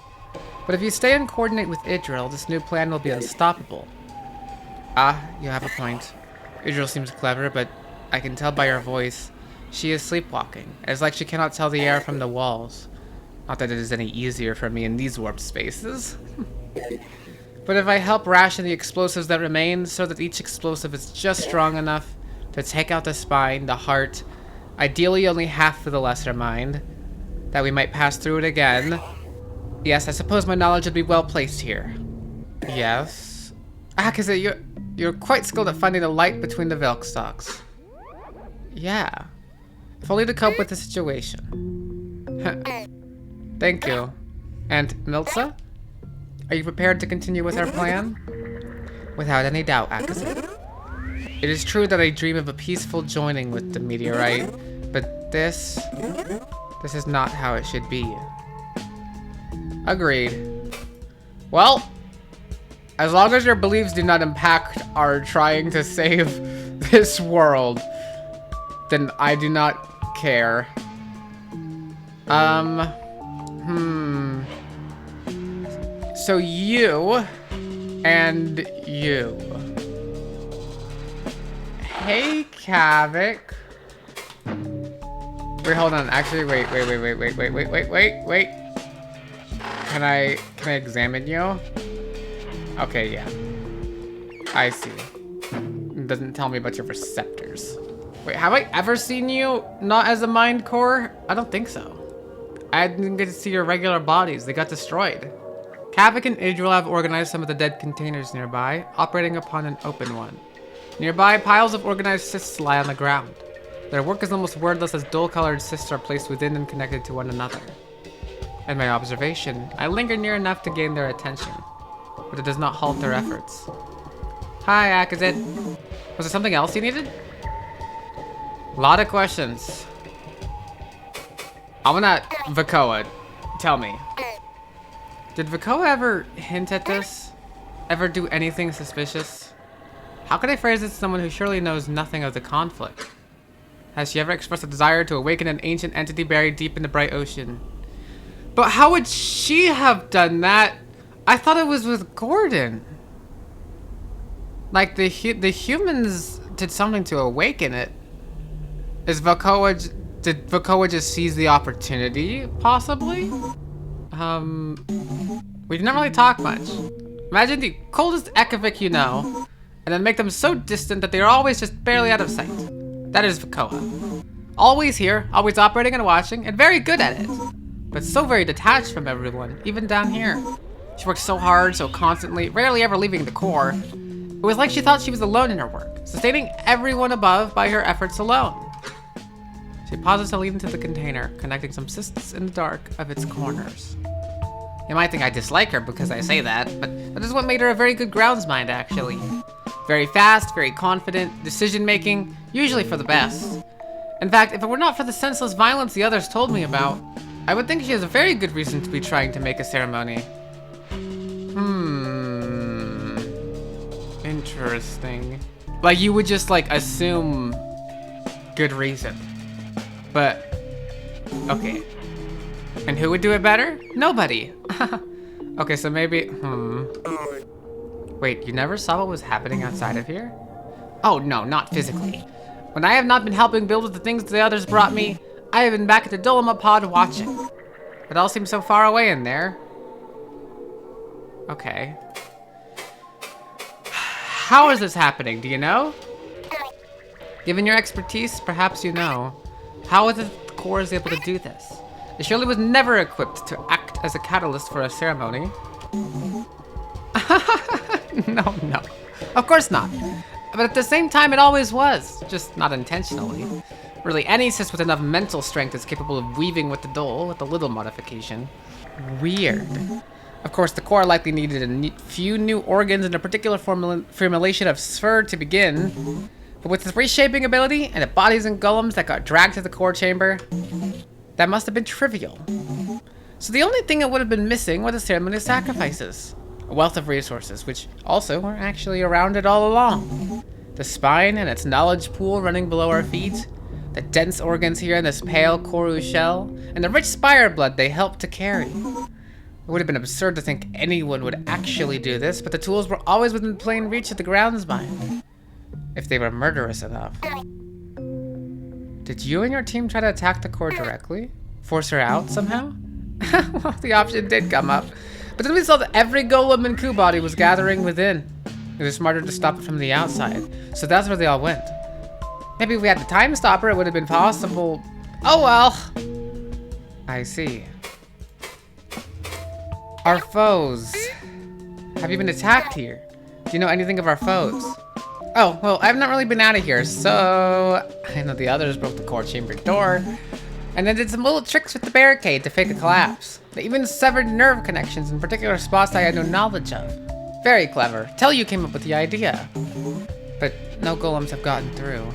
But if you stay and coordinate with Idril, this new plan will be unstoppable. Ah, you have a point. Idril seems clever, but I can tell by her voice, she is sleepwalking. It is like she cannot tell the air from the walls. Not that it is any easier for me in these warped spaces. But if I help ration the explosives that remain, so that each explosive is just strong enough to take out the spine, the heart, ideally only half for the lesser mind, that we might pass through it again. Yes, I suppose my knowledge would be well placed here. Yes. Akase, you're quite skilled at finding the light between the Velk stalks. Yeah. If only to cope with the situation. Thank you. And Milsa? Are you prepared to continue with our plan? Without any doubt, Akase. It is true that I dream of a peaceful joining with the meteorite, but this is not how it should be. Agreed. Well, as long as your beliefs do not impact our trying to save this world, then I do not care. So you and you. Hey, Kavik. Wait, hold on. Actually, wait. Can I examine you? Okay, yeah. I see. It doesn't tell me about your receptors. Wait, have I ever seen you not as a mind core? I don't think so. I didn't get to see your regular bodies. They got destroyed. Kavik and Idril have organized some of the dead containers nearby, operating upon an open one. Nearby, piles of organized cysts lie on the ground. Their work is almost wordless as dull-colored cysts are placed within and connected to one another. In my observation, I linger near enough to gain their attention, but it does not halt their efforts. Hi, Akazit. Was there something else you needed? A lot of questions. I wanna... Vakoa, tell me. Did Vakoa ever hint at this? Ever do anything suspicious? How could I phrase it to someone who surely knows nothing of the conflict? Has she ever expressed a desire to awaken an ancient entity buried deep in the bright ocean? But how would she have done that? I thought it was with Gordon. Like, the humans did something to awaken it. Did Vakoa just seize the opportunity, possibly? We did not really talk much. Imagine the coldest Ekavik you know, and then make them so distant that they are always just barely out of sight. That is Vakoa. Always here, always operating and watching, and very good at it. But so very detached from everyone, even down here. She worked so hard, so constantly, rarely ever leaving the core. It was like she thought she was alone in her work, sustaining everyone above by her efforts alone. She pauses to lead into the container, connecting some cysts in the dark of its corners. You might think I dislike her because I say that, but that is what made her a very good groundsmind, actually. Very fast, very confident, decision-making, usually for the best. In fact, if it were not for the senseless violence the others told me about, I would think she has a very good reason to be trying to make a ceremony. Interesting. Like, you would just, like, assume good reason. But, okay. And who would do it better? Nobody. Okay, so maybe, Wait, you never saw what was happening outside of here? Oh, no, not physically. When I have not been helping build with the things the others brought me, I have been back at the Dolma pod watching. It all seems so far away in there. Okay. How is this happening? Do you know? Given your expertise, perhaps you know. How is it the core is able to do this? It surely was never equipped to act as a catalyst for a ceremony. No. Of course not. But at the same time, it always was. Just not intentionally. Really, any cyst with enough mental strength is capable of weaving with the dole with a little modification. Weird. Of course, the core likely needed a few new organs and a particular formulation of sphere to begin. But with its reshaping ability and the bodies and golems that got dragged to the core chamber, that must have been trivial. So the only thing that would have been missing were the ceremony of sacrifices. A wealth of resources, which also were actually around it all along. The spine and its knowledge pool running below our feet, the dense organs here in this pale corru shell, and the rich spire blood they helped to carry. It would have been absurd to think anyone would actually do this, but the tools were always within plain reach of the groundsmind. If they were murderous enough. Did you and your team try to attack the core directly? Force her out somehow? Well, the option did come up. But then we saw that every golem and coup body was gathering within. It was smarter to stop it from the outside. So that's where they all went. Maybe if we had the time stopper, it would have been possible. Oh well. I see. Our foes. Have you been attacked here? Do you know anything of our foes? Oh, well, I've not really been out of here, so I know the others broke the core chamber door, and then did some little tricks with the barricade to fake a collapse. They even severed nerve connections in particular spots I had no knowledge of. Very clever. Tell you came up with the idea. But no golems have gotten through.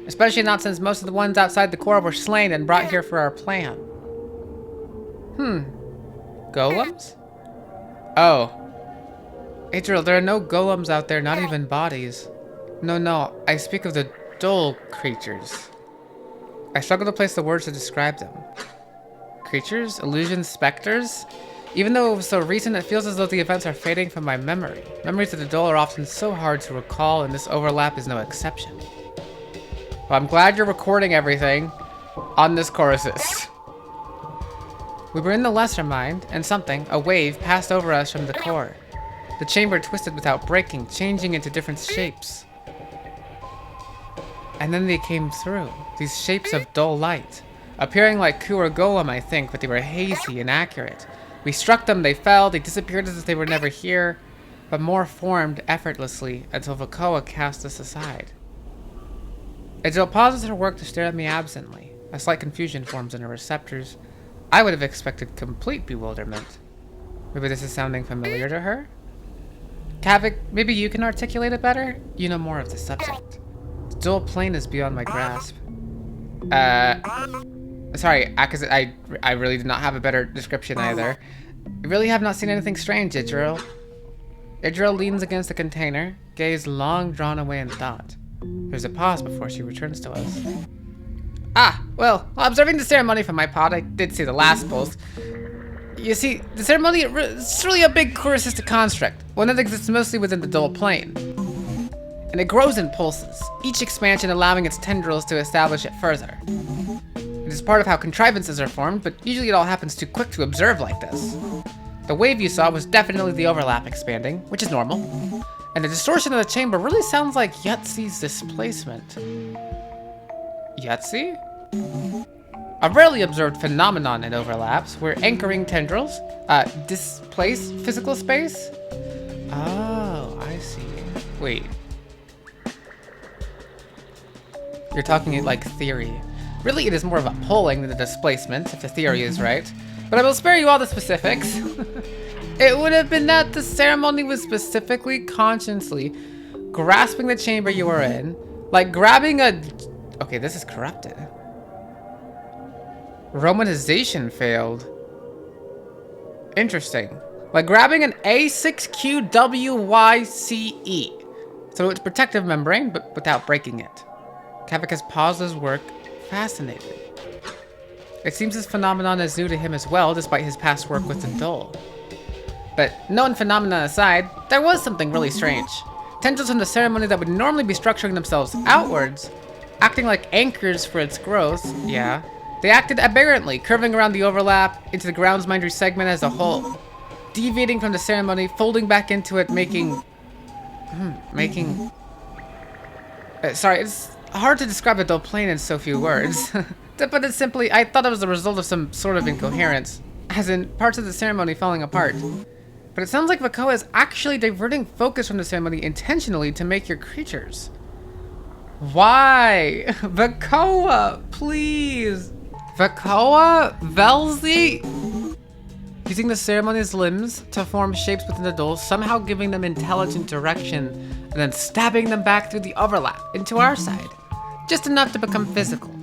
Especially not since most of the ones outside the core were slain and brought here for our plan. Golems? Oh. Idril, there are no golems out there, not even bodies. No, I speak of the dull creatures. I struggle to place the words to describe them. Creatures? Illusions? Specters? Even though it was so recent, it feels as though the events are fading from my memory. Memories of the dull are often so hard to recall, and this overlap is no exception. Well, I'm glad you're recording everything on this choruses. We were in the lesser mind, and something, a wave, passed over us from the core. The chamber twisted without breaking, changing into different shapes. And then they came through, these shapes of dull light. Appearing like Ku or Golem, I think, but they were hazy and accurate. We struck them, they fell, they disappeared as if they were never here, but more formed effortlessly until Vakoa cast us aside. Idril pauses her work to stare at me absently. A slight confusion forms in her receptors. I would have expected complete bewilderment. Maybe this is sounding familiar to her? Kavik, maybe you can articulate it better? You know more of the subject. The dual plane is beyond my grasp. Sorry, because I really did not have a better description either. I really have not seen anything strange, Idril. Idril leans against the container, gaze long drawn away in thought. There's a pause before she returns to us. Well, while observing the ceremony from my pod, I did see the last pulse. You see, the ceremony is really a big corusistic construct, one that exists mostly within the dual plane. And it grows in pulses, each expansion allowing its tendrils to establish it further. It is part of how contrivances are formed, but usually it all happens too quick to observe like this. The wave you saw was definitely the overlap expanding, which is normal. And the distortion of the chamber really sounds like Yutzi's displacement. Yutzi? A rarely observed phenomenon in overlaps where anchoring tendrils displace physical space. Oh, I see. Wait. You're talking it like theory. Really, it is more of a pulling than a displacement, if the theory is right. But I will spare you all the specifics. It would have been that the ceremony was specifically, consciously grasping the chamber you were in, like grabbing a... Okay, this is corrupted. Romanization failed. Interesting. Like grabbing an A6QWYCE. So it's protective membrane, but without breaking it. Kavik has paused his work, fascinated. It seems this phenomenon is new to him as well, despite his past work with the Dole. But known phenomenon aside, there was something really strange. Tendrils in the ceremony that would normally be structuring themselves outwards, acting like anchors for its growth, yeah. They acted aberrantly, curving around the overlap into the groundsmindery segment as a whole. Deviating from the ceremony, folding back into it, sorry, it's hard to describe the dull plane in so few words. To put it simply, I thought it was the result of some sort of incoherence, as in parts of the ceremony falling apart. But it sounds like Vakoa is actually diverting focus from the ceremony intentionally to make your creatures. Why? Vakoa, please. Vakoa? Velzy? Using the ceremony's limbs to form shapes within the dolls, somehow giving them intelligent direction, and then stabbing them back through the overlap into our side. Just enough to become physical.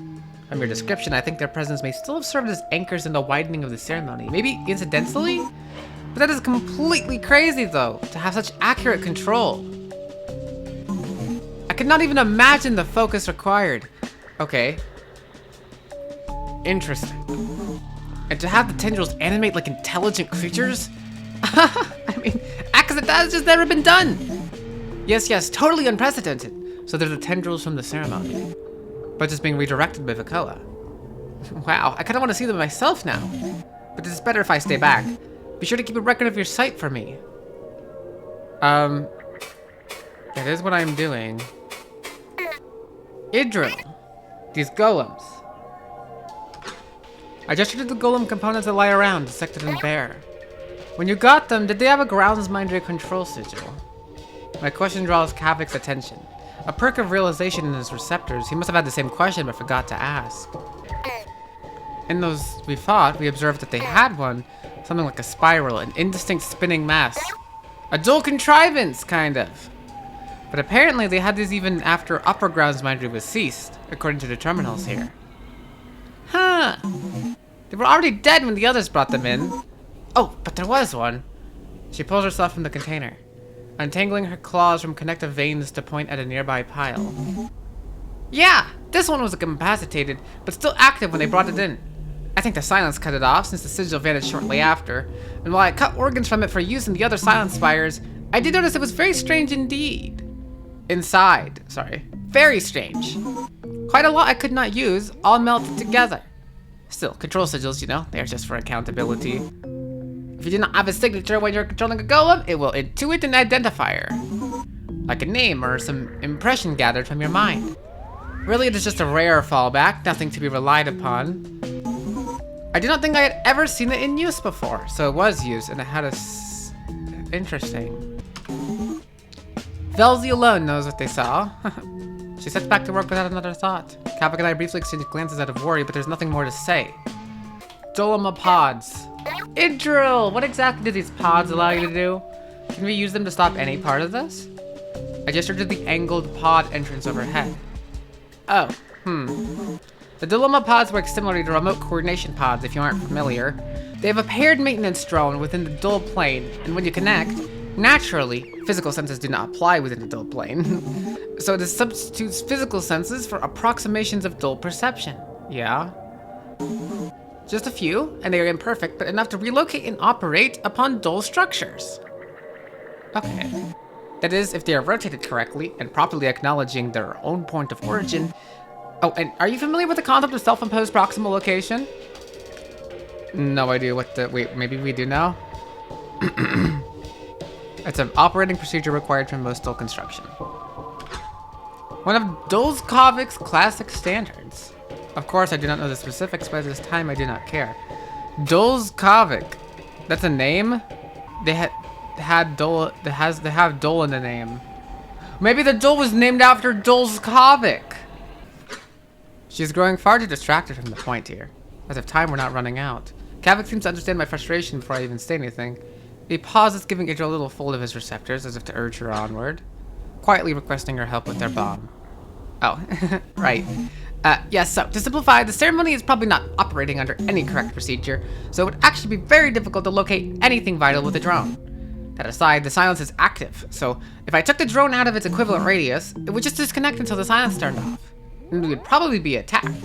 From your description, I think their presence may still have served as anchors in the widening of the ceremony, maybe incidentally? But that is completely crazy, though, to have such accurate control. I could not even imagine the focus required. Okay. Interesting. And to have the tendrils animate like intelligent creatures? I mean, acts that has just never been done. Yes, totally unprecedented. So they're the tendrils from the ceremony, but just being redirected by Vakoa. Wow, I kind of want to see them myself now. But it's better if I stay back. Be sure to keep a record of your sight for me. That is what I'm doing. Idril. These golems. I gestured to the golem components that lie around, dissected and bare. When you got them, did they have a groundsminder control sigil? My question draws Kavik's attention. A perk of realization in his receptors, he must have had the same question but forgot to ask. In those we fought, we observed that they had one, something like a spiral, an indistinct spinning mass. A dual contrivance, kind of. But apparently they had these even after upper groundsmindery was ceased, according to the terminals here. Huh. They were already dead when the others brought them in. Oh, but there was one. She pulls herself from the container, untangling her claws from connective veins to point at a nearby pile. Yeah, this one was incapacitated, but still active when they brought it in. I think the silence cut it off since the sigil vanished shortly after, and while I cut organs from it for use in the other silence spires, I did notice it was very strange indeed. Inside, sorry. Very strange. Quite a lot I could not use, all melted together. Still, control sigils, you know, they're just for accountability. If you do not have a signature when you're controlling a golem, it will intuit an identifier. Like a name or some impression gathered from your mind. Really, it is just a rare fallback, nothing to be relied upon. I do not think I had ever seen it in use before, so it was used, and it had a interesting. Velzy alone knows what they saw. She sets back to work without another thought. Kavik and I briefly exchanged glances out of worry, but there's nothing more to say. Dolomopods. Idril! What exactly do these pods allow you to do? Can we use them to stop any part of this? I gestured to the angled pod entrance overhead. Oh, The Dolomopods work similarly to remote coordination pods if you aren't familiar. They have a paired maintenance drone within the dual plane, and when you connect, naturally, physical senses do not apply within the dual plane. So it substitutes physical senses for approximations of dual perception. Yeah. Just a few, and they are imperfect, but enough to relocate and operate upon dual structures. Okay. That is, if they are rotated correctly and properly acknowledging their own point of origin. Oh, and are you familiar with the concept of self-imposed proximal location? No idea what the... Wait, maybe we do now? It's an operating procedure required from most dull construction. One of Dulskavik's classic standards. Of course, I do not know the specifics, but at this time, I do not care. Dolzkovic. That's a name? They have Dole in the name. Maybe the Dole was named after Dolzkovic. She's growing far too distracted from the point here, as if time were not running out. Kavik seems to understand my frustration before I even say anything. He pauses, giving Idril a little fold of his receptors, as if to urge her onward, quietly requesting her help with their bomb. Oh, right. Yes, so, to simplify, the ceremony is probably not operating under any correct procedure, so it would actually be very difficult to locate anything vital with the drone. That aside, the silence is active, so if I took the drone out of its equivalent radius, it would just disconnect until the silence turned off, and we would probably be attacked.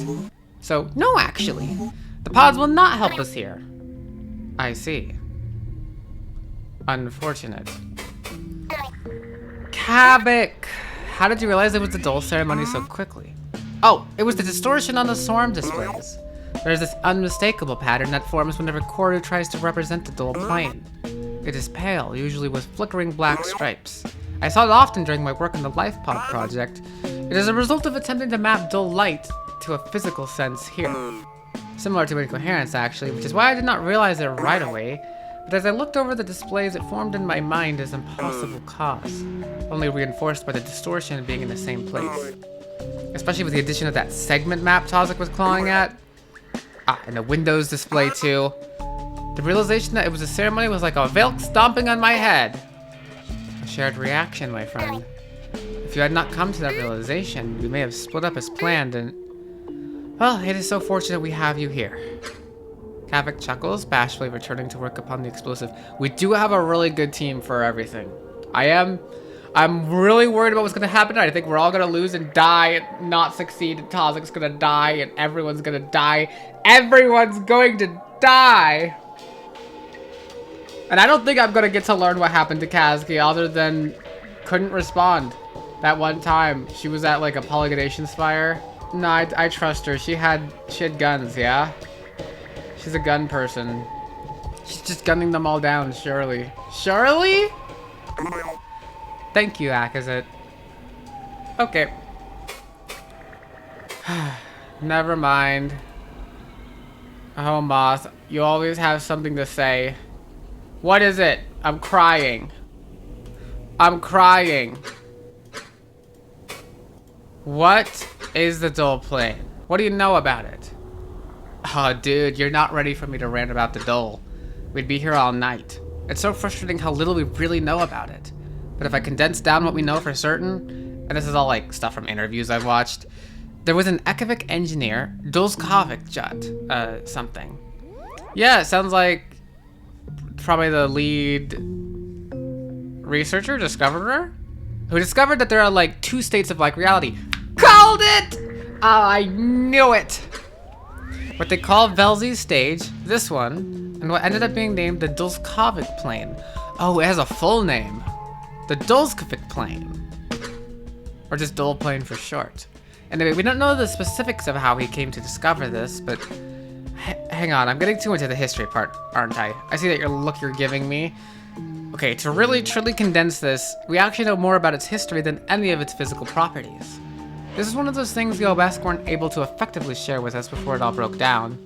So, no actually. The pods will not help us here. I see. Unfortunate. Kavik! How did you realize it was the Dole ceremony so quickly? Oh, it was the distortion on the swarm displays. There's this unmistakable pattern that forms whenever corru tries to represent the Dole plane. It is pale, usually with flickering black stripes. I saw it often during my work on the Life Pod project. It is a result of attempting to map Dole light to a physical sense here. Similar to incoherence, actually, which is why I did not realize it right away. But as I looked over the displays, it formed in my mind as impossible cause, only reinforced by the distortion being in the same place. Especially with the addition of that segment map Tozik was clawing at. And the Windows display too. The realization that it was a ceremony was like a Velk stomping on my head. A shared reaction, my friend. If you had not come to that realization, we may have split up as planned and... Well, it is so fortunate we have you here. Kavik chuckles, bashfully returning to work upon the explosive. We do have a really good team for everything. I'm really worried about what's gonna happen. I think we're all gonna lose and die and not succeed. And Tozik's gonna die and everyone's gonna die. Everyone's going to die! And I don't think I'm gonna get to learn what happened to Kazki other than couldn't respond. That one time, she was at like a polygonation spire. No, I trust her. She had guns, yeah? She's a gun person. She's just gunning them all down, surely. Surely? Thank you, Akazit. Okay. Never mind. Oh, Moth, you always have something to say. What is it? I'm crying. I'm crying. What is the Dole plane? What do you know about it? Oh, dude, you're not ready for me to rant about the Dole. We'd be here all night. It's so frustrating how little we really know about it. But if I condense down what we know for certain, and this is all like stuff from interviews I've watched, there was an Ekavik engineer, Dolzkovic Jut, something. Yeah, it sounds like probably the lead researcher, discoverer, who discovered that there are like two states of like reality. Called it! Oh, I knew it! What they call Velzi's stage, this one, and what ended up being named the Dolzkovic plane. Oh, it has a full name. The Dolzkovic plane. Or just Dole plane for short. Anyway, we don't know the specifics of how he came to discover this, but hang on, I'm getting too into the history part, aren't I? I see that your look you're giving me. Okay, to really truly condense this, we actually know more about its history than any of its physical properties. This is one of those things the Obesk weren't able to effectively share with us before it all broke down.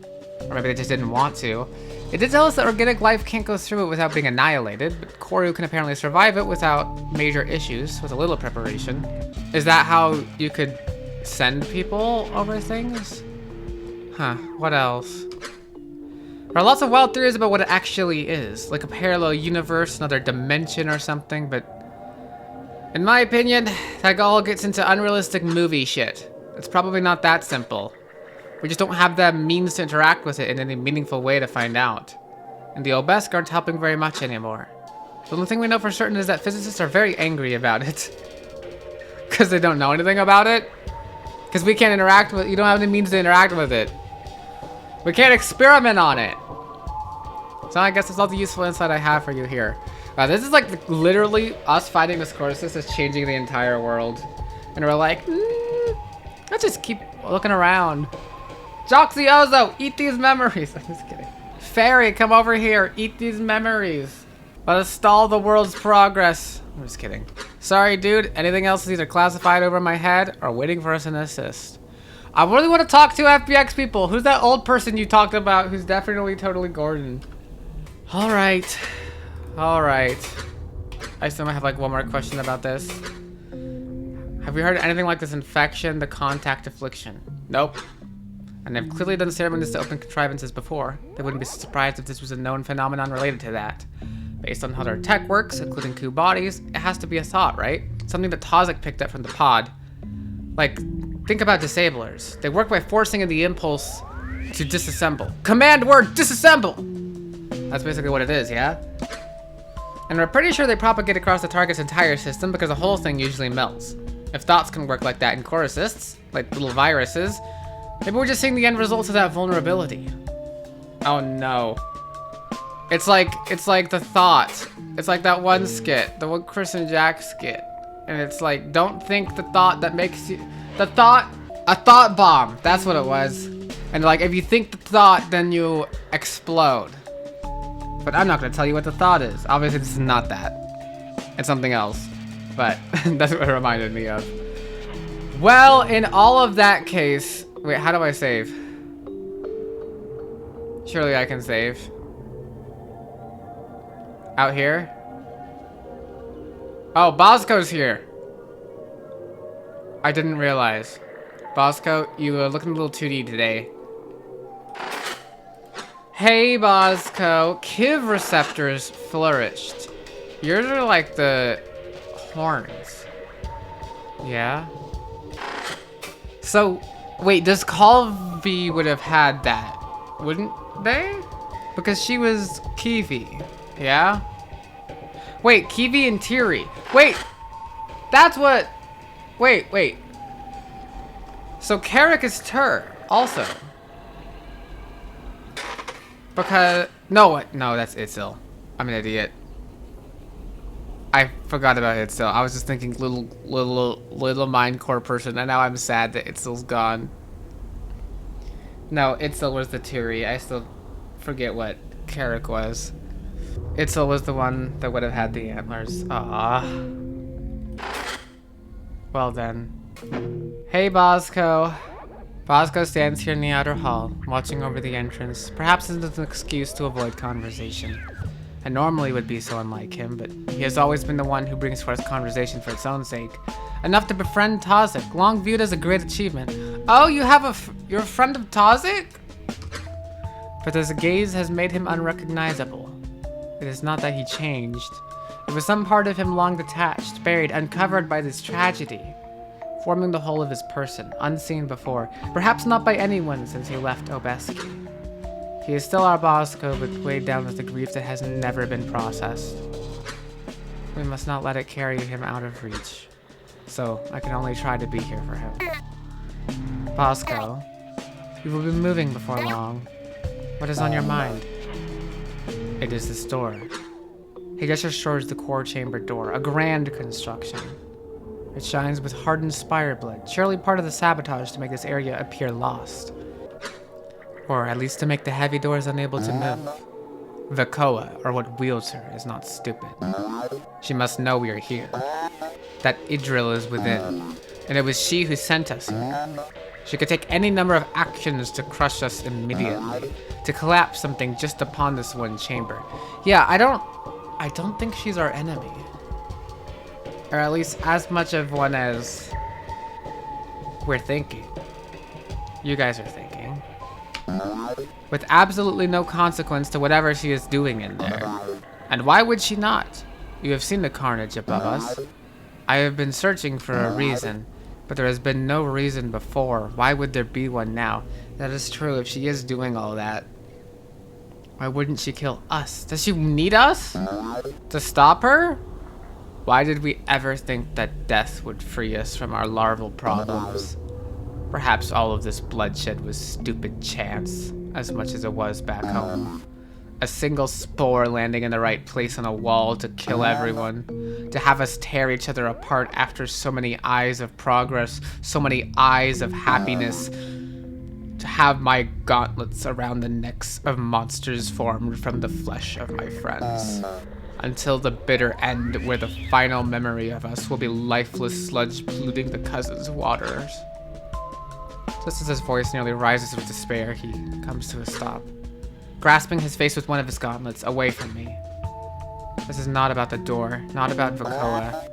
Or maybe they just didn't want to. It did tell us that organic life can't go through it without being annihilated, but corru can apparently survive it without major issues, with a little preparation. Is that how you could send people over things? Huh, what else? There are lots of wild theories about what it actually is, like a parallel universe, another dimension or something, but in my opinion, that all gets into unrealistic movie shit. It's probably not that simple. We just don't have the means to interact with it in any meaningful way to find out. And the Obesk aren't helping very much anymore. The only thing we know for certain is that physicists are very angry about it. Because they don't know anything about it. Because we can't interact with it. You don't have any means to interact with it. We can't experiment on it. So I guess that's all the useful insight I have for you here. This is like literally us fighting this Corsus is changing the entire world. And we're like, let's just keep looking around. Joxiozo, eat these memories. I'm just kidding. Fairy, come over here. Eat these memories. Let us stall the world's progress. I'm just kidding. Sorry, dude. Anything else is either classified over my head or waiting for us an assist. I really want to talk to FBX people. Who's that old person you talked about who's definitely totally Gordon? Alright. Alright. I still might have like one more question about this. Have you heard anything like this infection, the contact affliction? Nope. And they've clearly done ceremonies to open contrivances before. They wouldn't be surprised if this was a known phenomenon related to that. Based on how their tech works, including coup bodies, it has to be a thought, right? Something that Tozik picked up from the pod. Like, think about disablers. They work by forcing in the impulse to disassemble. Command word, disassemble! That's basically what it is, yeah? And we're pretty sure they propagate across the target's entire system because the whole thing usually melts. If thoughts can work like that in core assists, like little viruses, maybe we're just seeing the end results of that vulnerability. Oh no. It's like the thought. It's like that one skit, the one Chris and Jack skit. And it's like, don't think the thought that makes you, a thought bomb. That's what it was. And like, if you think the thought, then you explode. But I'm not gonna tell you what the thought is. Obviously this is not that. It's something else. But that's what it reminded me of. Well, in all of that case, wait, how do I save? Surely I can save. Out here? Oh, Bosco's here. I didn't realize. Bosco, you are looking a little 2D today. Hey, Bosco. Kiv receptors flourished. Yours are like the horns. Yeah? So, wait, does Colby would have had that? Wouldn't they? Because she was Kiwi. Yeah? Wait, Kiwi and Tiri. Wait! That's what... Wait. So Carrick is Tur, also. Because... No, that's Itzel. I'm an idiot. I forgot about Itzel. I was just thinking little mind core person, and now I'm sad that Itzel's gone. No, Itzel was the Tiri. I still forget what Carrick was. Itzel was the one that would have had the antlers. Ah. Well then. Hey, Bosco. Bosco stands here in the outer hall, watching over the entrance. Perhaps it's an excuse to avoid conversation. I normally would be so unlike him, but he has always been the one who brings forth conversation for its own sake. Enough to befriend Tozik, long viewed as a great achievement. Oh, you're a friend of Tozik? But his gaze has made him unrecognizable. It is not that he changed. It was some part of him long detached, buried, uncovered by this tragedy, forming the whole of his person, unseen before, perhaps not by anyone since he left Obeski. He is still our Bosco, but weighed down with the grief that has never been processed. We must not let it carry him out of reach. So, I can only try to be here for him. Bosco, you will be moving before long. What is on your mind? It is this door. He gestures towards the core chamber door, a grand construction. It shines with hardened spire blood, surely part of the sabotage to make this area appear lost. Or at least to make the heavy doors unable to move. Vakoa, or what wields her, is not stupid. She must know we are here. That idril is within, and it was she who sent us here. She could take any number of actions to crush us immediately, to collapse something just upon this one chamber. Yeah, I don't think she's our enemy. Or at least as much of one as we're thinking. You guys are thinking. With absolutely no consequence to whatever she is doing in there. And why would she not? You have seen the carnage above us. I have been searching for a reason, but there has been no reason before. Why would there be one now? That is true. If she is doing all that, why wouldn't she kill us? Does she need us to stop her? Why did we ever think that death would free us from our larval problems? Perhaps all of this bloodshed was stupid chance, as much as it was back home. A single spore landing in the right place on a wall to kill everyone. To have us tear each other apart after so many eyes of progress, so many eyes of happiness. To have my gauntlets around the necks of monsters formed from the flesh of my friends. Until the bitter end where the final memory of us will be lifeless sludge polluting the cousin's waters. Just as his voice nearly rises with despair, he comes to a stop, grasping his face with one of his gauntlets away from me. This is not about the door, not about Vakoa.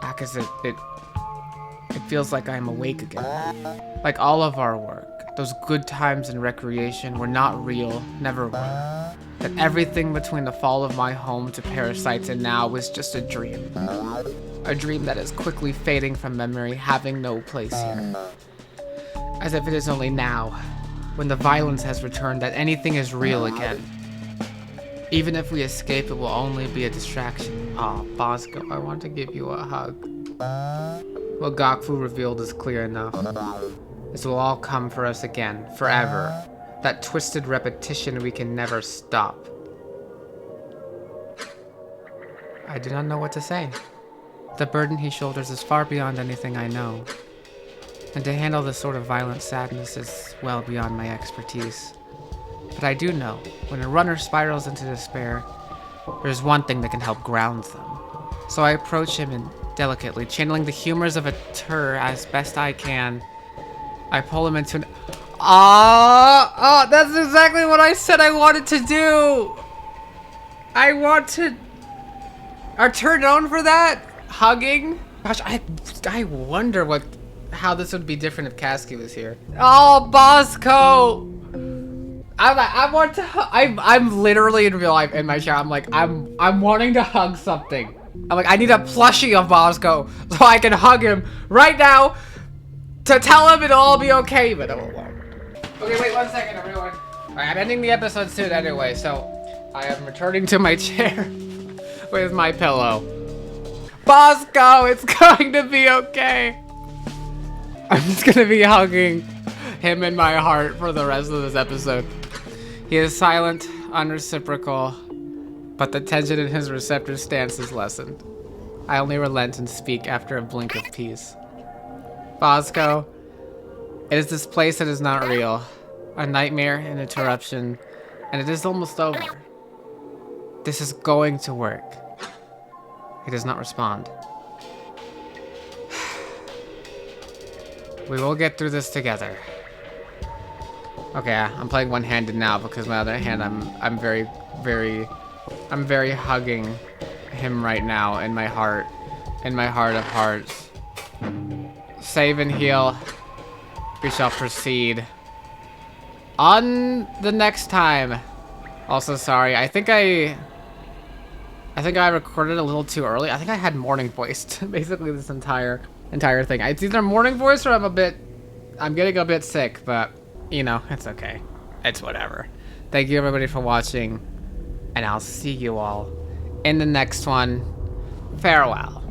Because it feels like I am awake again. Like all of our work, those good times in recreation were not real, never were. That everything between the fall of my home to parasites and now was just a dream. A dream that is quickly fading from memory, having no place here. As if it is only now, when the violence has returned, that anything is real again. Even if we escape, it will only be a distraction. Ah, Bosco, I want to give you a hug. What Gokfu revealed is clear enough. This will all come for us again, forever. That twisted repetition we can never stop. I do not know what to say. The burden he shoulders is far beyond anything I know. And to handle this sort of violent sadness is well beyond my expertise. But I do know, when a runner spirals into despair, there's one thing that can help ground them. So I approach him and delicately, channeling the humors of a tur as best I can, I pull him into an... that's exactly what I said I wanted to do! I want to... Are tur known for that? Hugging? Gosh, I wonder how this would be different if Kasky was here. Oh, Bosco! I'm literally in real life in my chair. I'm like, I'm wanting to hug something. I'm like, I need a plushie of Bosco so I can hug him right now to tell him it'll all be okay, but it won't. Okay, wait 1 second, everyone. Alright, I'm ending the episode soon anyway, so I am returning to my chair with my pillow. Bosco, it's going to be okay. I'm just gonna be hugging him in my heart for the rest of this episode. He is silent, unreciprocal, but the tension in his receptive stance is lessened. I only relent and speak after a blink of peace. Bosco, it is this place that is not real. A nightmare, an interruption, and it is almost over. This is going to work. He does not respond. We will get through this together. Okay, I'm playing one-handed now because my other hand I'm very hugging him right now in my heart of hearts. Save and heal. We shall proceed on the next time. Also, sorry. I think I recorded a little too early. I think I had morning voice basically this entire thing. It's either morning voice or I'm getting a bit sick, but you know, it's okay. It's whatever. Thank you everybody for watching, and I'll see you all in the next one. Farewell.